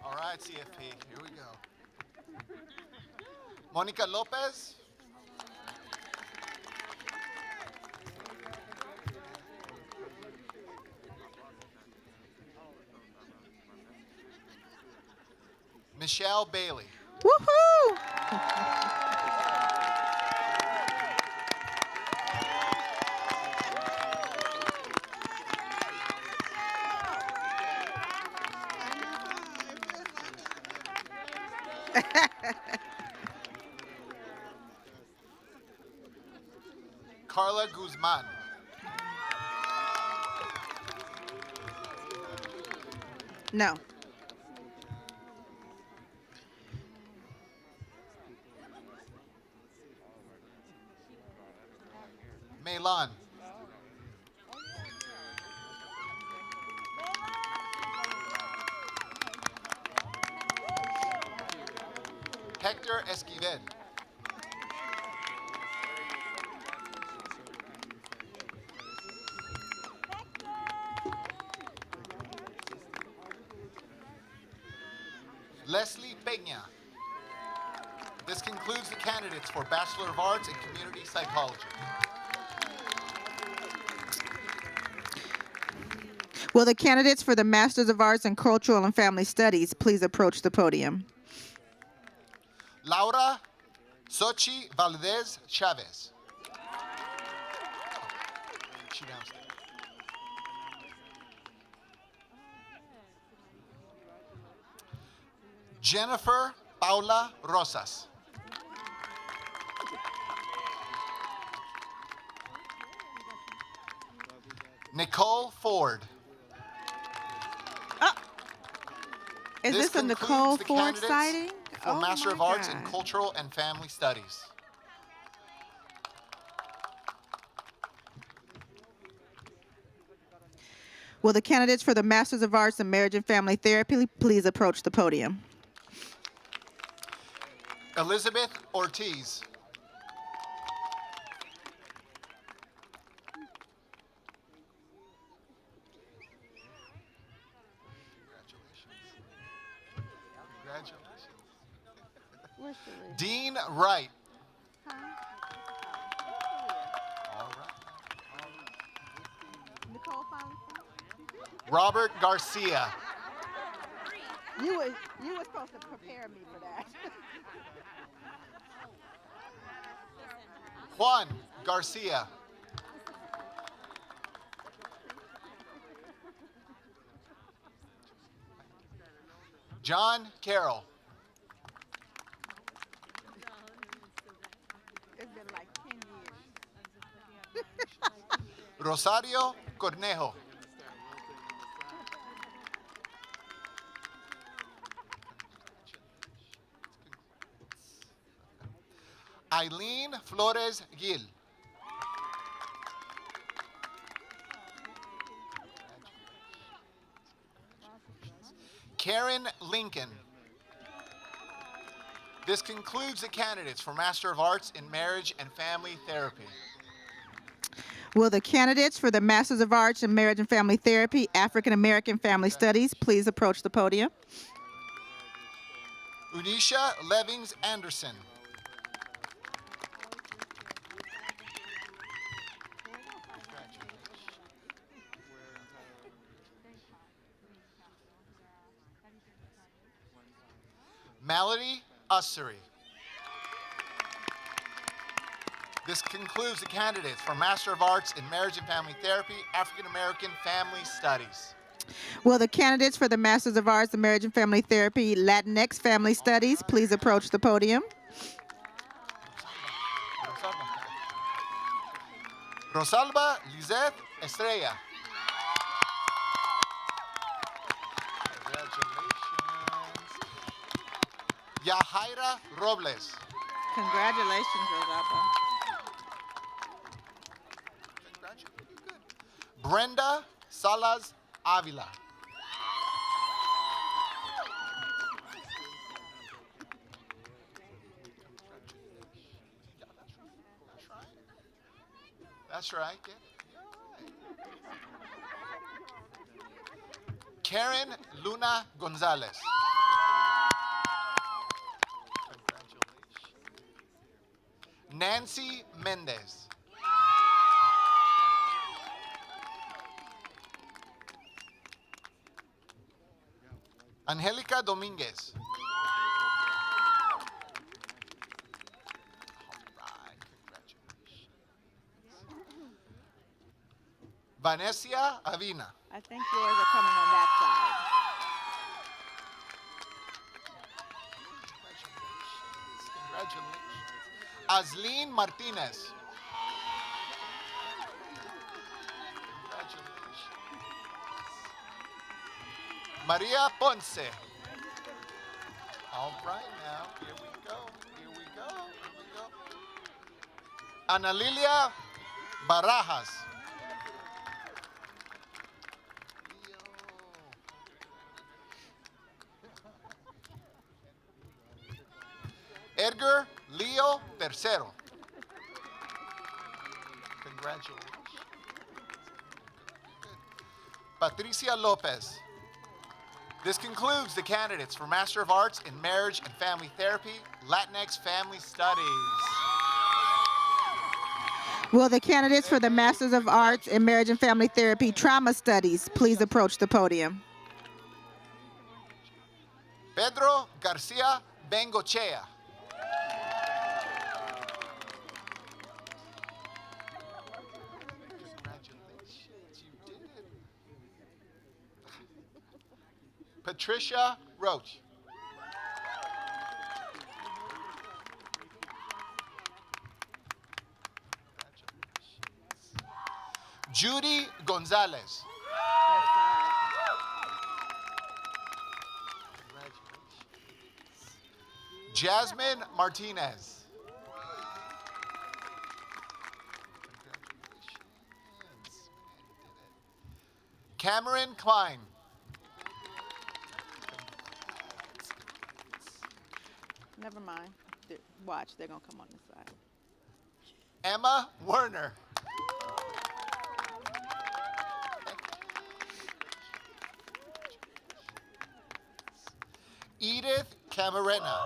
All right, CFP, here we go. Monica Lopez. Michelle Bailey. Woohoo! Carla Guzman. No. Melan. Hector Esquivel. Leslie Peña. This concludes the candidates for Bachelor of Arts in Community Psychology. Will the candidates for the Masters of Arts in Cultural and Family Studies please approach the podium? Laura Sochi Valdez Chavez. She downstairs. Jennifer Paula Rosas. Nicole Ford. Is this a concludes Nicole the Ford candidates sighting? For Oh Master my of Arts in God. Cultural and Family Studies. Will the candidates for the Masters of Arts in Marriage and Family Therapy please approach the podium? Elizabeth Ortiz. Congratulations. Dean Wright. All right. Robert Garcia. You were supposed to prepare me for that. Juan Garcia. John Carroll. It's been like 10 years. Rosario Cornejo. Eileen Flores Gil. Karen Lincoln. This concludes the candidates for Master of Arts in Marriage and Family Therapy. Will the candidates for the Masters of Arts in Marriage and Family Therapy, African American Family Studies, please approach the podium? Unisha Levings Anderson. Melody Ussery. This concludes the candidates for Master of Arts in Marriage and Family Therapy, African American Family Studies. Will the candidates for the Masters of Arts in Marriage and Family Therapy, Latinx Family Studies, please approach the podium? Rosalba Lizeth Estrella. Congratulations. Yahaira Robles. Congratulations, Rosalba. Congratulations. Good. Brenda Salas Avila. That's right. Yeah. Karen Luna Gonzalez. Congratulations. Nancy Mendez. Angelica Dominguez. Vanessa Avina. I think yours are coming on that side. Congratulations. Asleen Martinez. Congratulations. Maria Ponce. All right now, here we go, here we go, here we go. Ana Lilia Barajas. Edgar Leo Tercero. Congratulations. Patricia Lopez. This concludes the candidates for Master of Arts in Marriage and Family Therapy, Latinx Family Studies. Will the candidates for the Masters of Arts in Marriage and Family Therapy, Trauma Studies, please approach the podium? Pedro Garcia Bengochea. Congratulations, you did it. Patricia Roach. Judy Gonzalez. Jasmine Martinez. Cameron Klein. Never mind. Watch, they're going to come on this side. Emma Werner. Edith Camarena.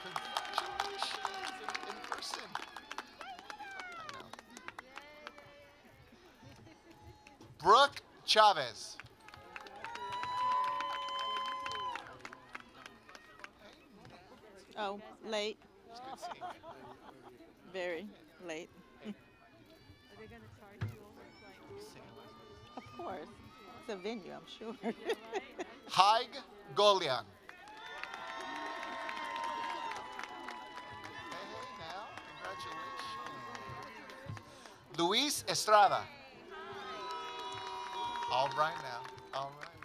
Congratulations in person. I know. Brooke Chavez. Oh, late. Very late. Hey. Are they going to charge you Of course. It's a venue, I'm sure. Haig Golian. Hey, now, congratulations. Luis Estrada. All right now, all right.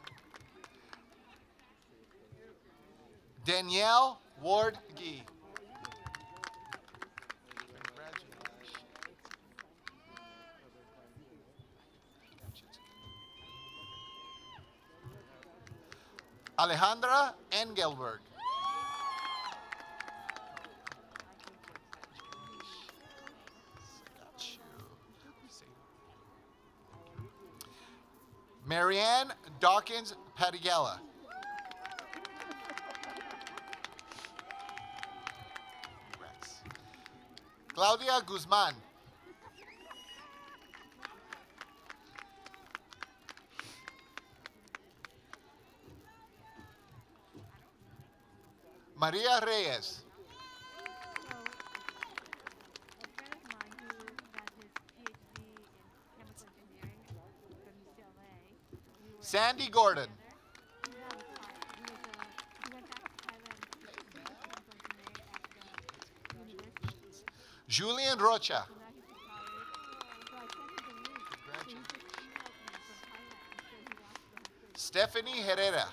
Danielle Ward Gee. Congratulations. Alejandra Engelberg. Got you. Marianne Dawkins Patigella. Congrats. Claudia Guzman. Maria Reyes. Sandy Gordon. Julian Rocha. Stephanie Herrera.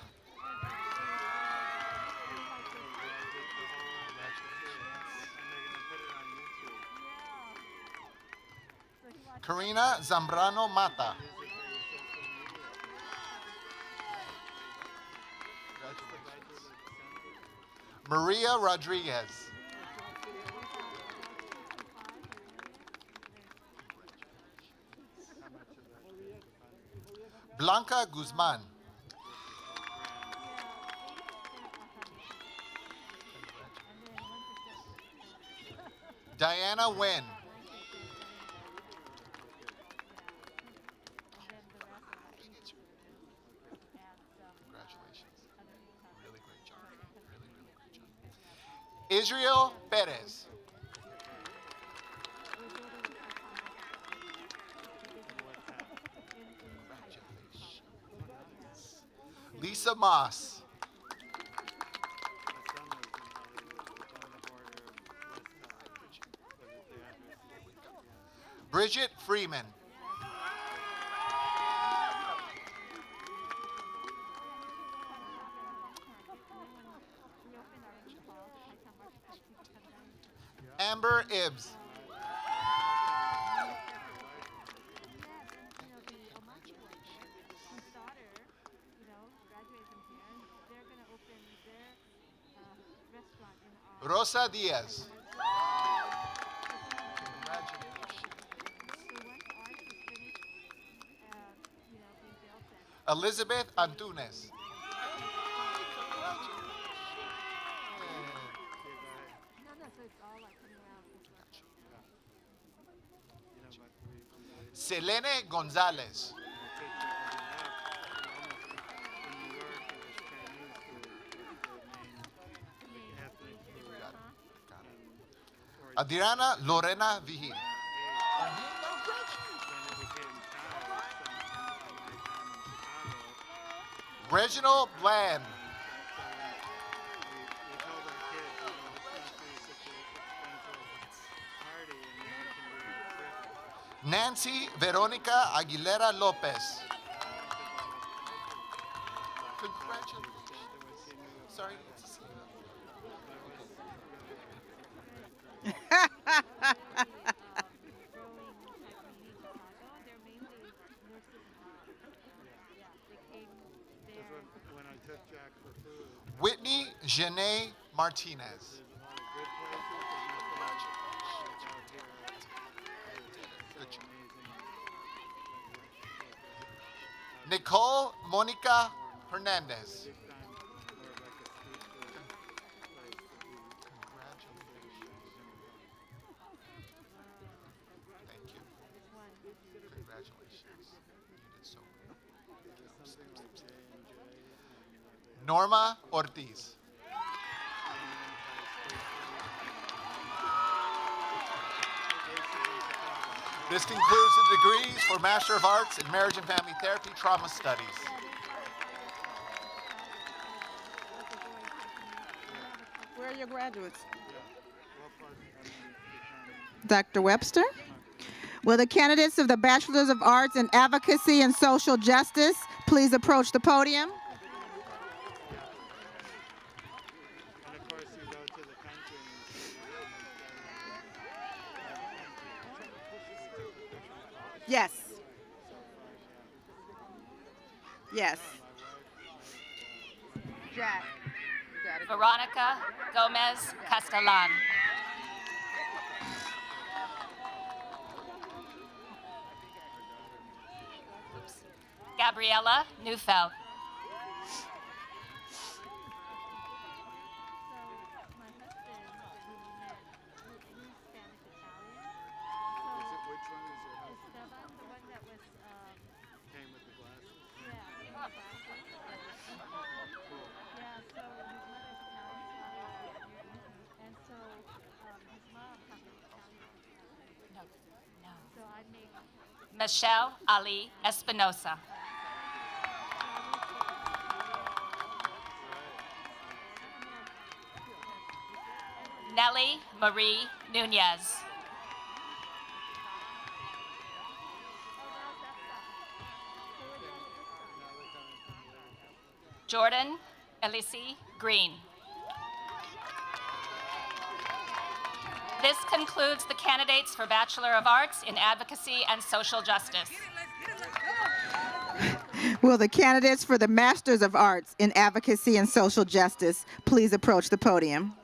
Karina Zambrano Mata. Maria Rodriguez. Blanca Guzman. Diana Wen. Congratulations. Really great job. Really, really great job. Israel Perez. Lisa Moss. Bridget Freeman. Amber Ibbs. Rosa Diaz. Elizabeth Antunes. Selene Gonzalez. Adriana Lorena Vigil. Reginald Bland. Nancy Veronica Aguilera Lopez. Congratulations. Sorry. Whitney Janae Martinez. Nicole Monica Hernandez. Thank you. Congratulations. You did so well. Norma Ortiz. This concludes the degrees for Master of Arts in Marriage and Family Therapy Trauma Studies. Where are your graduates? Dr. Webster? Will the candidates of the Bachelors of Arts in Advocacy and Social Justice please approach the podium? Yes. Yes. Jack. Veronica Gomez Castellan. Gabriella Neufeld. Michelle Ali Espinosa. Nelly Marie Nunez. Jordan Elise Green. This concludes the candidates for Bachelor of Arts in Advocacy and Social Justice. Will the candidates for the Masters of Arts in Advocacy and Social Justice please approach the podium?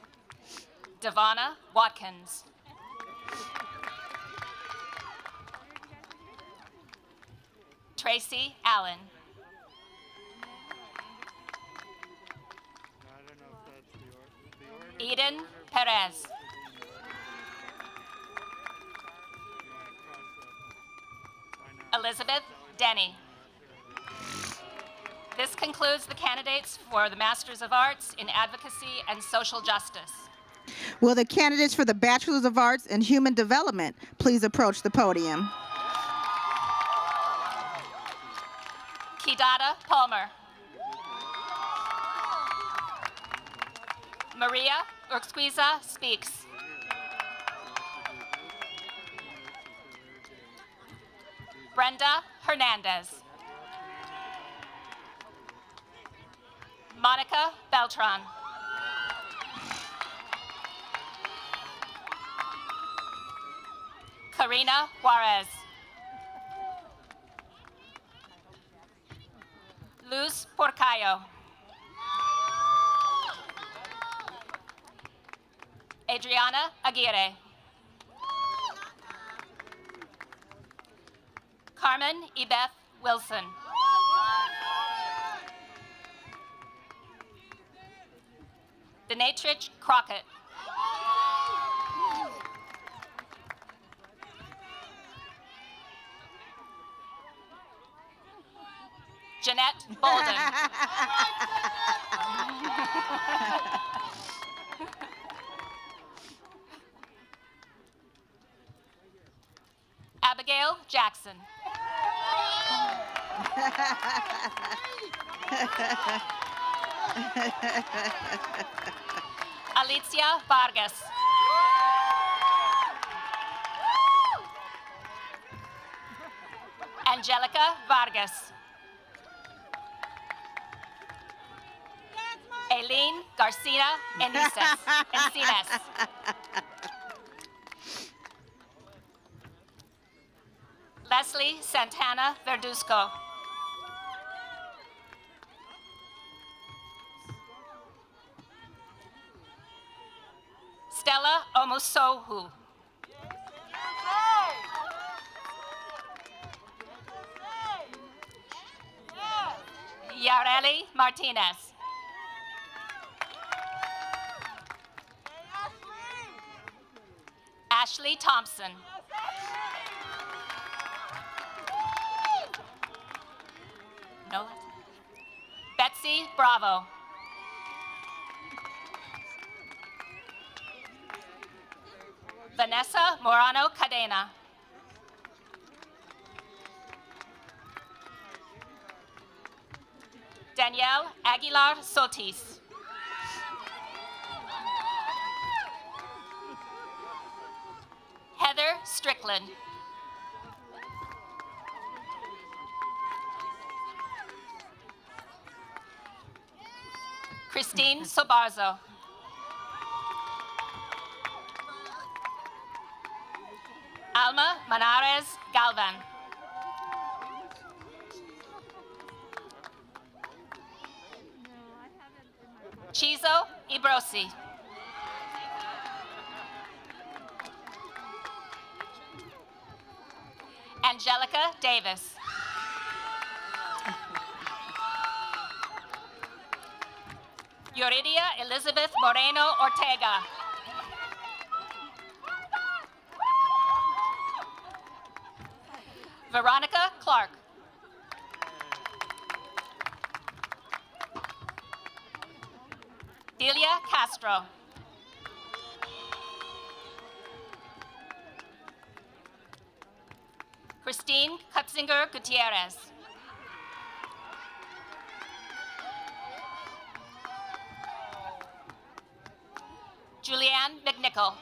Devonna Watkins. Tracy Allen. Eden Perez. Elizabeth Denny. This concludes the candidates for the Masters of Arts in Advocacy and Social Justice. Will the candidates for the Bachelors of Arts in Human Development please approach the podium? Kidada Palmer. Maria Urquiza Speaks. Brenda Hernandez. Monica Beltran. Karina Juarez. Luz Porcayo. Adriana Aguirre. Carmen Ibeth Wilson. Denatrich Crockett. Jeanette Bolden. Abigail Jackson. Alicia Vargas. Angelica Vargas. Aileen Garcia Encinas. Leslie Santana Verduzco. Stella Omosohu. Yareli Martinez. Ashley Thompson. No. Betsy Bravo. Vanessa Morano Cadena. Danielle Aguilar Sotis. Heather Strickland. Christine Sobarzo. Alma Manares Galvan. Chizo Ibrosi. Angelica Davis. Yuridia Elizabeth Moreno Ortega. Veronica Clark. Delia Castro. Christine Kutzinger Gutierrez. Julianne McNichol.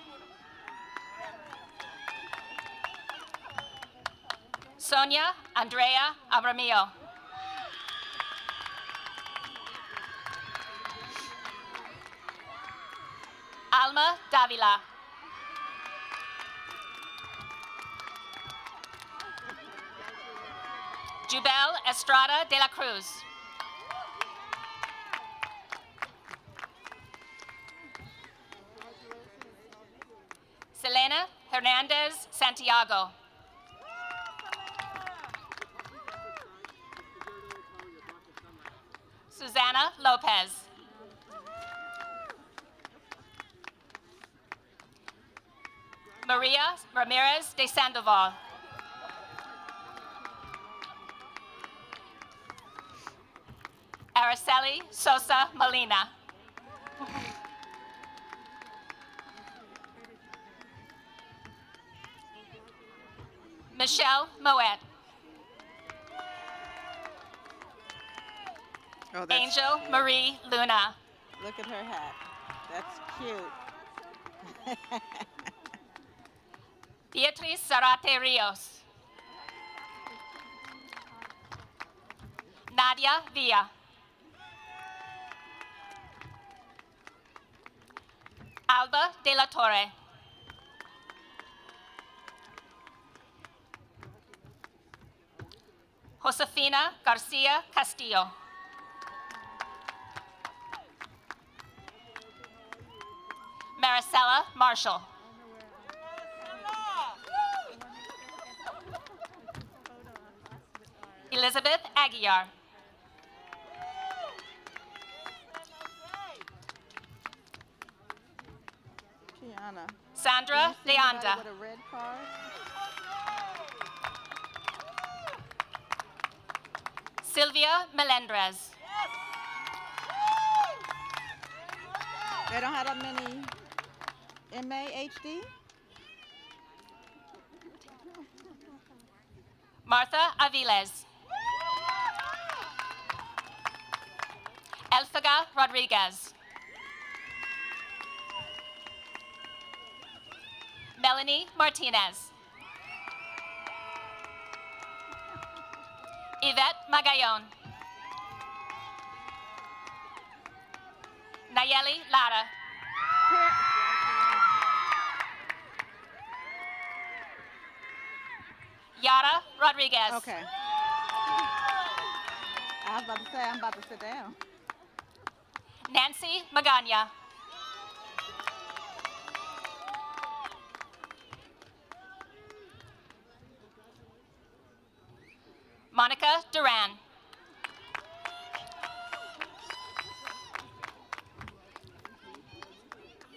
Sonia Andrea Abramillo. Alma Davila. Jubel Estrada de la Cruz. Selena Hernandez Santiago. Susana Lopez. Maria Ramirez de Sandoval. Araceli Sosa Molina. Michelle Moet. Oh, that's Angel cute. Marie Luna. Look at her hat. That's cute. Beatriz Zarate Rios. Nadia Villa. Alba de la Torre. Josefina Garcia Castillo. Maricela Marshall. Elizabeth Aguiar. Tiana. Sandra Do you see anybody Leanda. with a red card? Sylvia Melendrez. They don't have that many MA, HD? Martha Aviles. Elfiga Rodriguez. Melanie Martinez. Yvette Magallon. Nayeli Lara. Yara Rodriguez. Okay. I was about to say, I'm about to sit down. Nancy Magana. Monica Duran.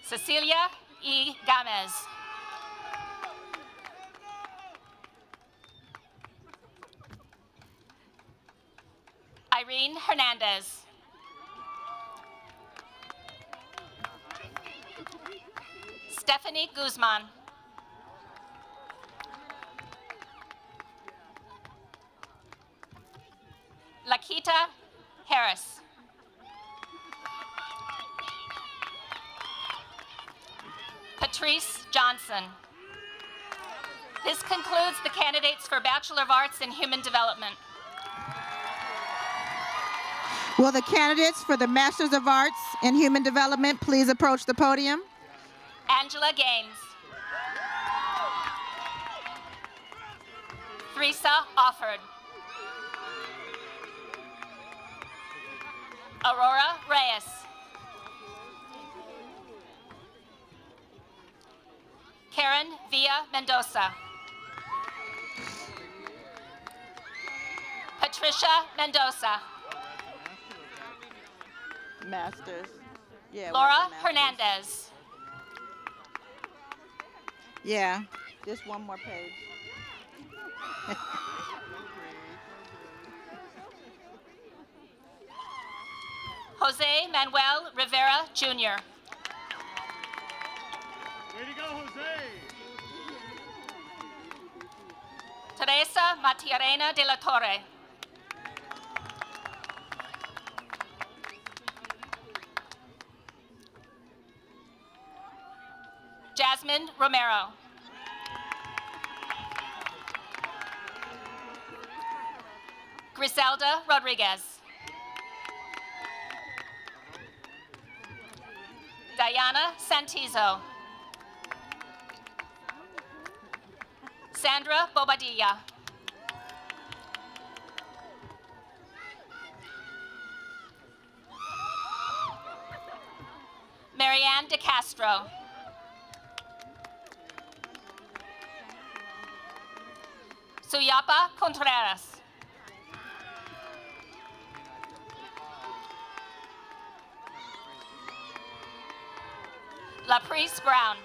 Cecilia E. Gamez. Irene Hernandez. Stephanie Guzman. Lakita Harris. Patrice Johnson. This concludes the candidates for Bachelor of Arts in Human Development. Will the candidates for the Masters of Arts in Human Development please approach the podium? Angela Gaines. Theresa Offord. Aurora Reyes. Karen Villa Mendoza. Patricia Mendoza. Masters. Yeah. Laura what's the masters? Hernandez. Yeah. Just one more page. Jose Manuel Rivera Jr. Way to go, Jose! Teresa Matiarena de la Torre. Jasmine Romero. Griselda Rodriguez. Diana Santizo. Sandra Bobadilla. Marianne De Castro. Suyapa Contreras. LaPrice Brown.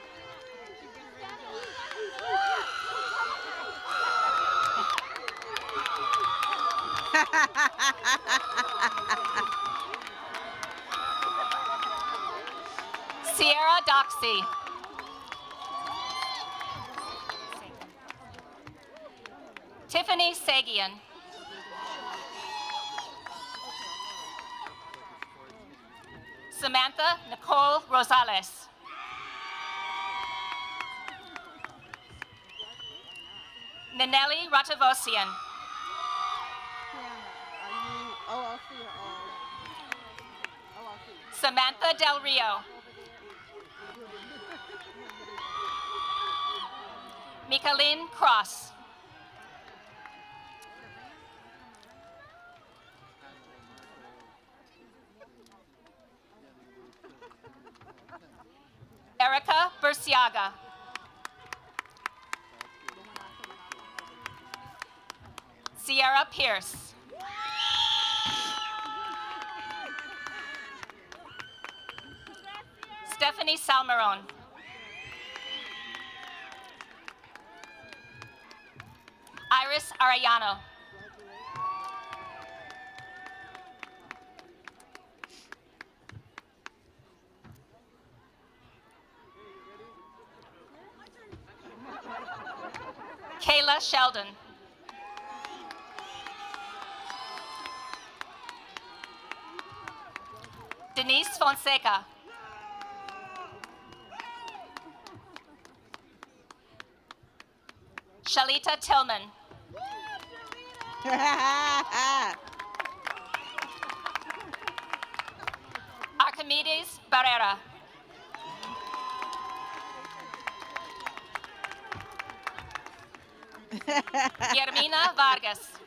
Sierra Doxy. Tiffany Sagian. Samantha Nicole Rosales. Nanelli Ratavosian. Samantha Del Rio. Mikaline Cross. Erica Burciaga. Sierra Pierce. Stephanie Salmeron. Iris Arellano. Kayla Sheldon. Denise Fonseca. Shalita Tillman. Archimedes Barrera. Yermina Vargas.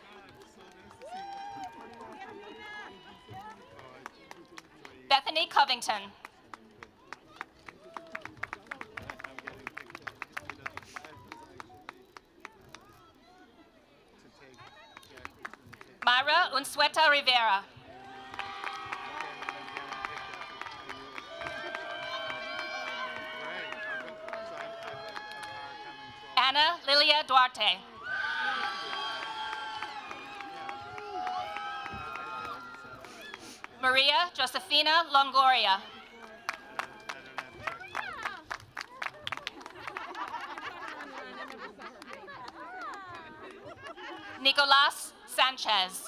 Bethany Covington. Myra Unsueta Rivera. Ana Lilia Duarte. Maria Josefina Longoria. Nicolas Sanchez.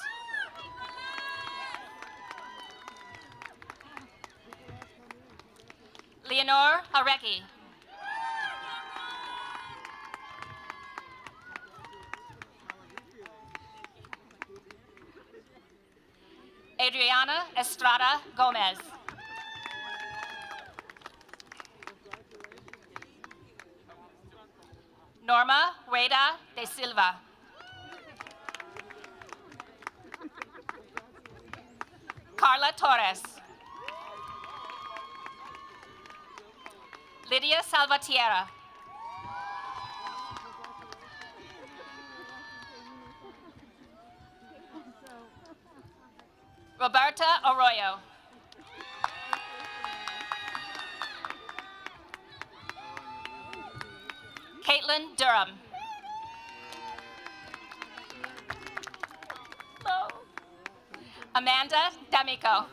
Leonor Arecki. Adriana Estrada Gomez. Norma Rueda de Silva. Carla Torres. Lydia Salvatierra. Roberta Arroyo. Caitlin Durham. Amanda D'Amico.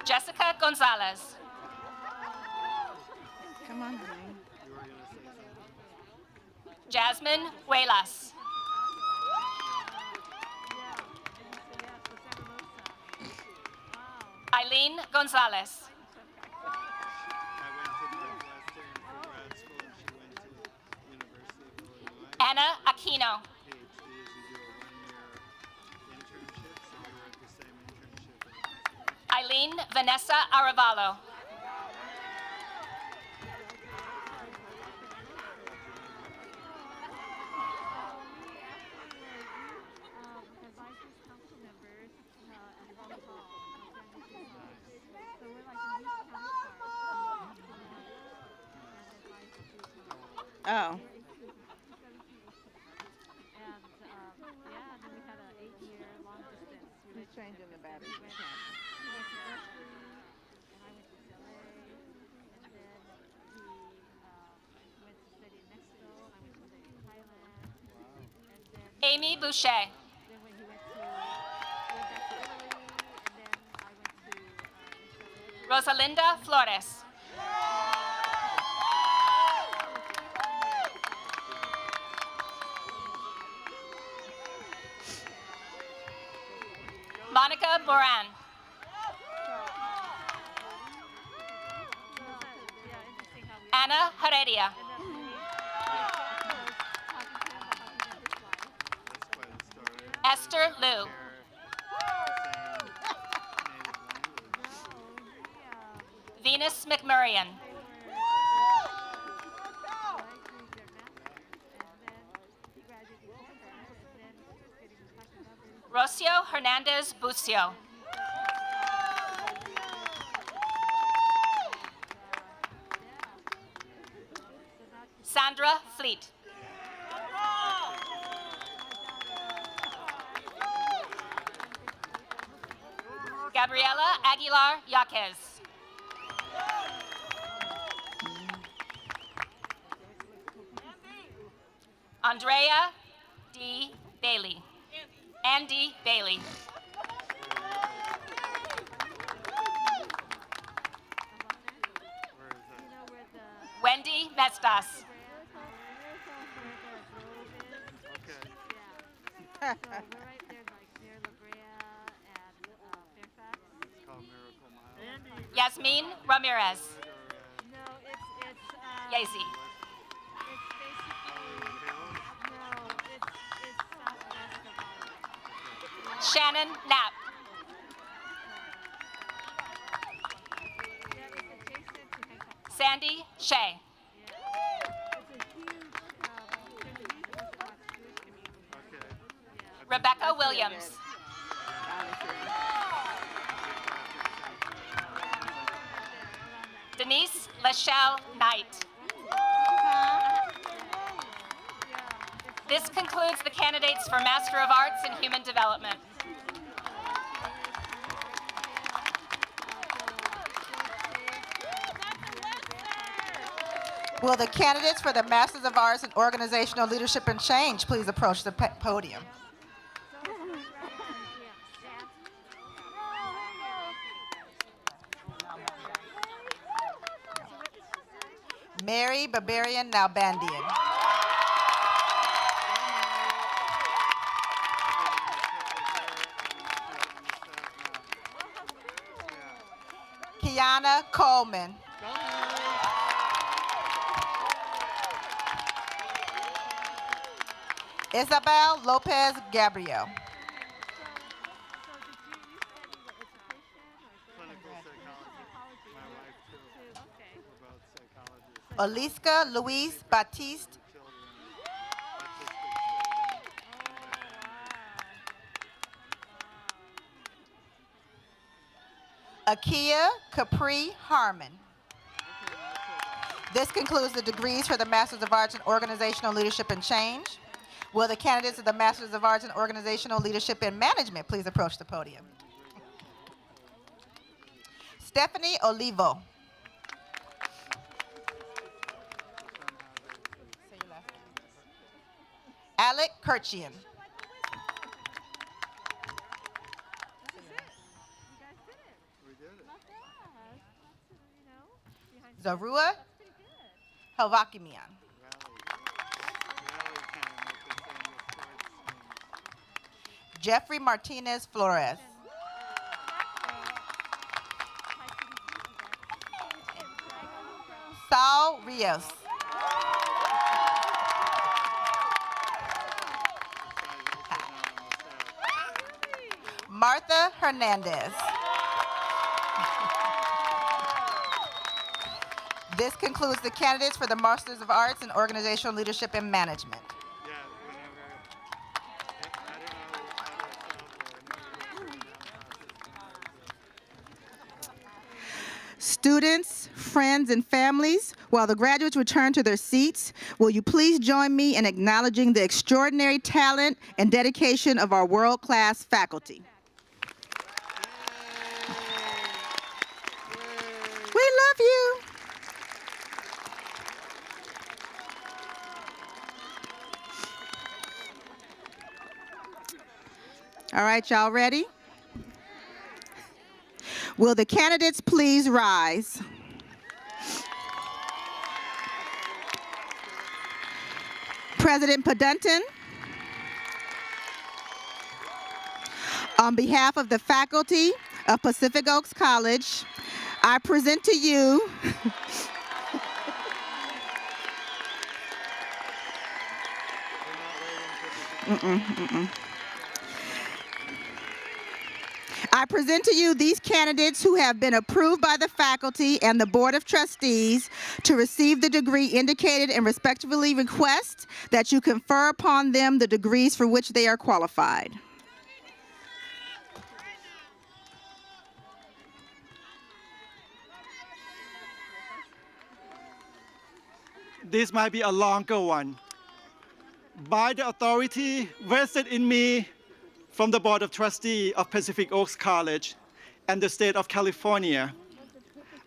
Jessica Gonzalez. Come on, honey. Jasmine Huelas. Eileen Gonzalez. Anna Aquino. Eileen Vanessa Arevalo. Oh. He's changing the battery. Amy Boucher. Rosalinda Flores. Monica Moran. Anna Heredia. Esther Liu. Venus McMurrian. Rocio Hernandez Bucio. Sandra Fleet. Gabriela Aguilar Yaquez. Andrea D. Bailey. Andy Bailey. Wendy Mestas. Yasmin Ramirez. Yazi. Shannon Knapp. Sandy Shea. Rebecca Williams. Denise Lachelle Knight. This concludes the candidates for Master of Arts in Human Development. Will the candidates for the Masters of Arts in Organizational Leadership and Change please approach the podium? Mary Barbarian Nalbandian. Kiana Coleman. Isabel Lopez Gabriel. Oliska Louise Batiste. Akia Capri Harmon. This concludes the degrees for the Masters of Arts in Organizational Leadership and Change. Will the candidates of the Masters of Arts in Organizational Leadership and Management please approach the podium? Stephanie Olivo. Alec Kirchian. Zarua Helvakimian. Jeffrey Martinez Flores. Sal Rios. Martha Hernandez. This concludes the candidates for the Masters of Arts in Organizational Leadership and Management. Students, friends, and families, while the graduates return to their seats, will you please join me in acknowledging the extraordinary talent and dedication of our world-class faculty. We love you. All right, y'all ready? Will the candidates please rise? President Pedunton, on behalf of the faculty of Pacific Oaks College, I present to you I present to you these candidates who have been approved by the faculty and the Board of Trustees to receive the degree indicated and respectfully request that you confer upon them the degrees for which they are qualified. This might be a longer one. By the authority vested in me from the Board of Trustees of Pacific Oaks College and the State of California,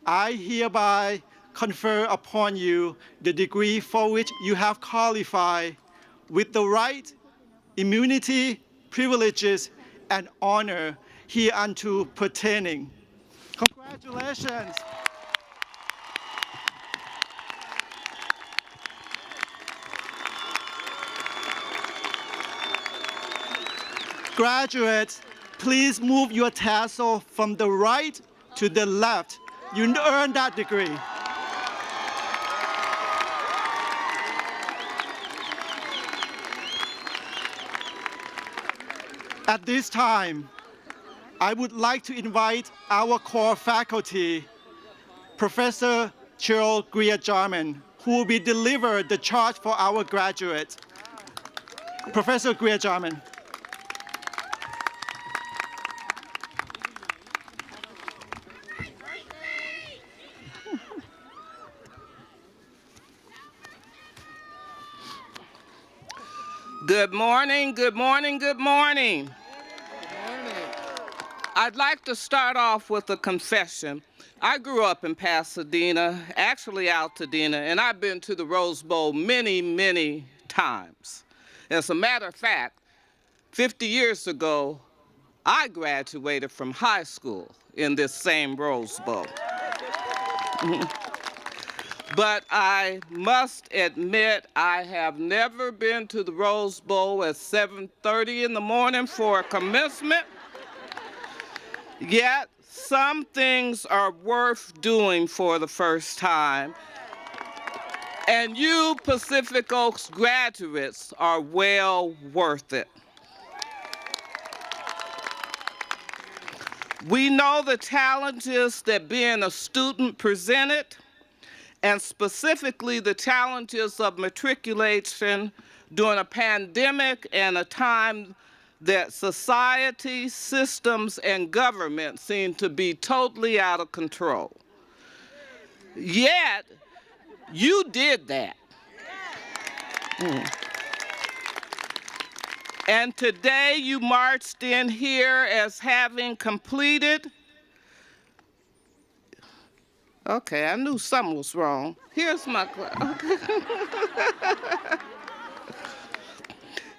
I hereby confer upon you the degree for which you have qualified with the right, immunity, privileges, and honor hereunto pertaining. Congratulations. Graduates, please move your tassel from the right to the left. You earned that degree. At this time, I would like to invite our core faculty, Professor Cheryl Greer-Jarman, who will be delivered the charge for our graduates. Professor Greer-Jarman. Good morning, good morning, good morning. I'd like to start off with a confession. I grew up in Pasadena, actually Altadena, and I've been to the Rose Bowl many, many times. As a matter of fact, 50 years ago, I graduated from high school in this same Rose Bowl. But I must admit, I have never been to the Rose Bowl at 7:30 in the morning for a commencement. Yet, some things are worth doing for the first time. And you Pacific Oaks graduates are well worth it. We know the challenges that being a student presented, and specifically the challenges of matriculation during a pandemic and a time that society, systems, and government seem to be totally out of control. Yet, you did that. And today you marched in here as having completed. Okay, I knew something was wrong. Here's my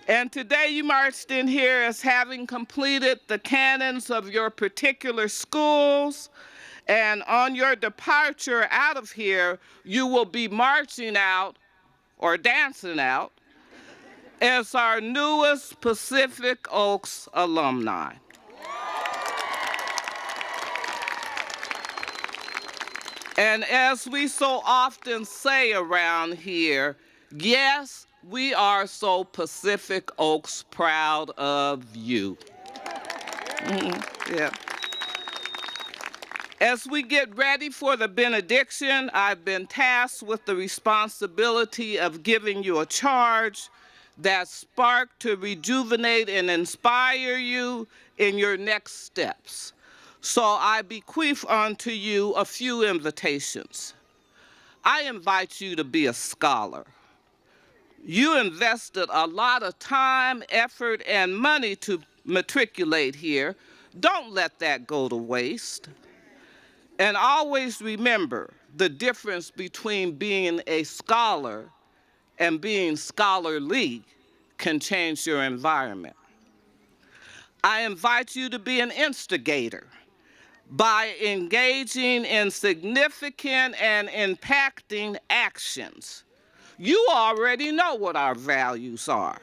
And today you marched in here as having completed the canons of your particular schools And on your departure out of here, you will be marching out or dancing out as our newest Pacific Oaks alumni. And as we so often say around here, yes, we are so Pacific Oaks proud of you. Yeah. As we get ready for the benediction, I've been tasked with the responsibility of giving you a charge that spark to rejuvenate and inspire you in your next steps. So I bequeath unto you a few invitations. I invite you to be a scholar. You invested a lot of time, effort, and money to matriculate here. Don't let that go to waste. And always remember the difference between being a scholar and being scholarly can change your environment. I invite you to be an instigator by engaging in significant and impacting actions. You already know what our values are.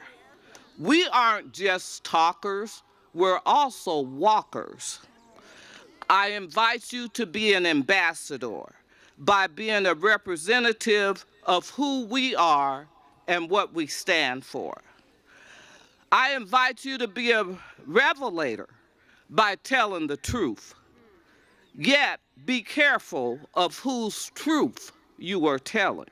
We aren't just talkers, we're also walkers. I invite you to be an ambassador by being a representative of who we are and what we stand for. I invite you to be a revelator by telling the truth. Yet, be careful of whose truth you are telling.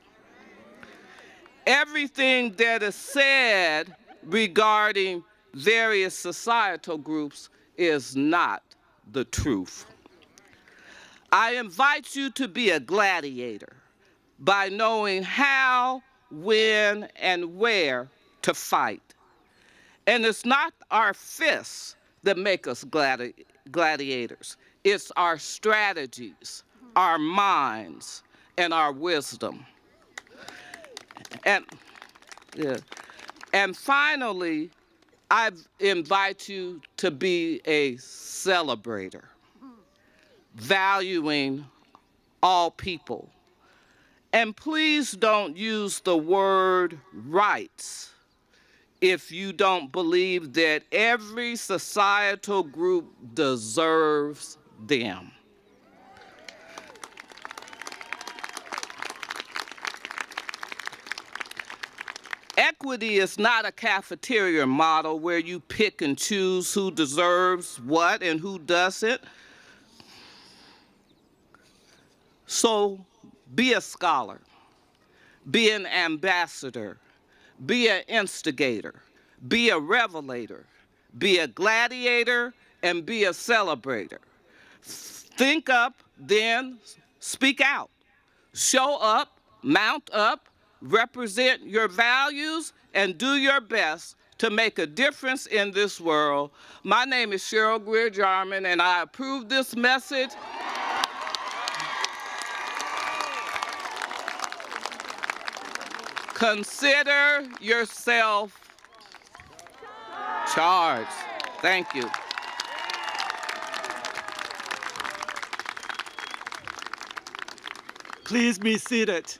Everything that is said regarding various societal groups is not the truth. I invite you to be a gladiator by knowing how, when, and where to fight. And it's not our fists that make us gladiators. It's our strategies, our minds, and our wisdom. And finally, I invite you to be a celebrator, valuing all people. And please don't use the word rights if you don't believe that every societal group deserves them. Equity is not a cafeteria model where you pick and choose who deserves what and who doesn't. So be a scholar, be an ambassador, be an instigator, be a revelator, be a gladiator, and be a celebrator. Think up, then speak out. Show up, mount up, represent your values, and do your best to make a difference in this world. My name is Cheryl Greer-Jarman, and I approve this message. Consider yourself charged. Thank you. Please be seated.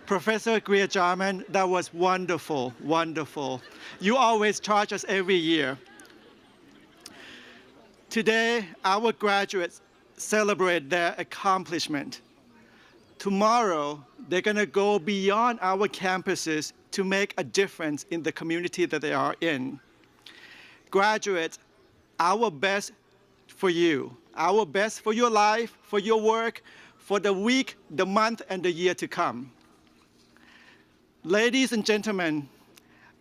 Professor Greer-Jarman, that was wonderful, wonderful. You always charge us every year. Today, our graduates celebrate their accomplishment. Tomorrow, they're going to go beyond our campuses to make a difference in the community that they are in. Graduates, our best for you, our best for your life, for your work, for the week, the month, and the year to come. Ladies and gentlemen,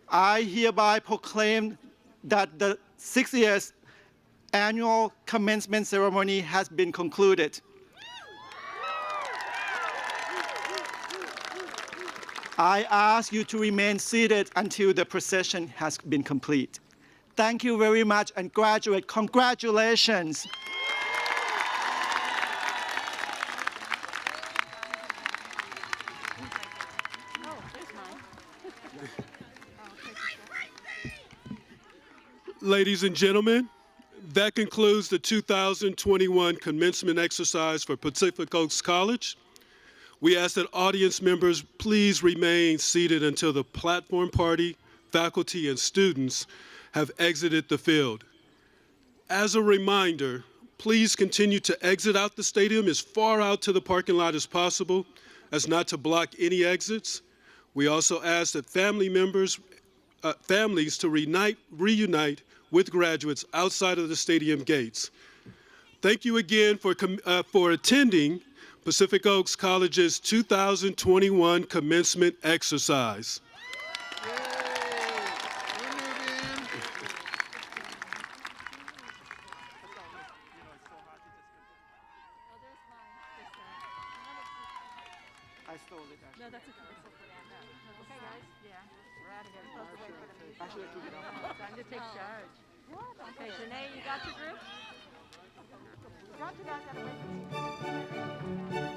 I hereby proclaim that the 60th annual commencement ceremony has been concluded. I ask you to remain seated until the procession has been complete. Thank you very much, and graduate, congratulations. Ladies and gentlemen, That concludes the 2021 commencement exercise for Pacific Oaks College. We ask that audience members please remain seated until the platform party, faculty, and students have exited the field. As a reminder, please continue to exit out the stadium as far out to the parking lot as possible, as not to block any exits. We also ask that families to reunite with graduates outside of the stadium gates. Thank you again for attending Pacific Oaks College's 2021 commencement exercise. I stole it. No, that's okay. Okay, guys. Yeah, we're out of here. I should have took it off. Time to take charge. Okay, Janae, you got your group? You got you guys.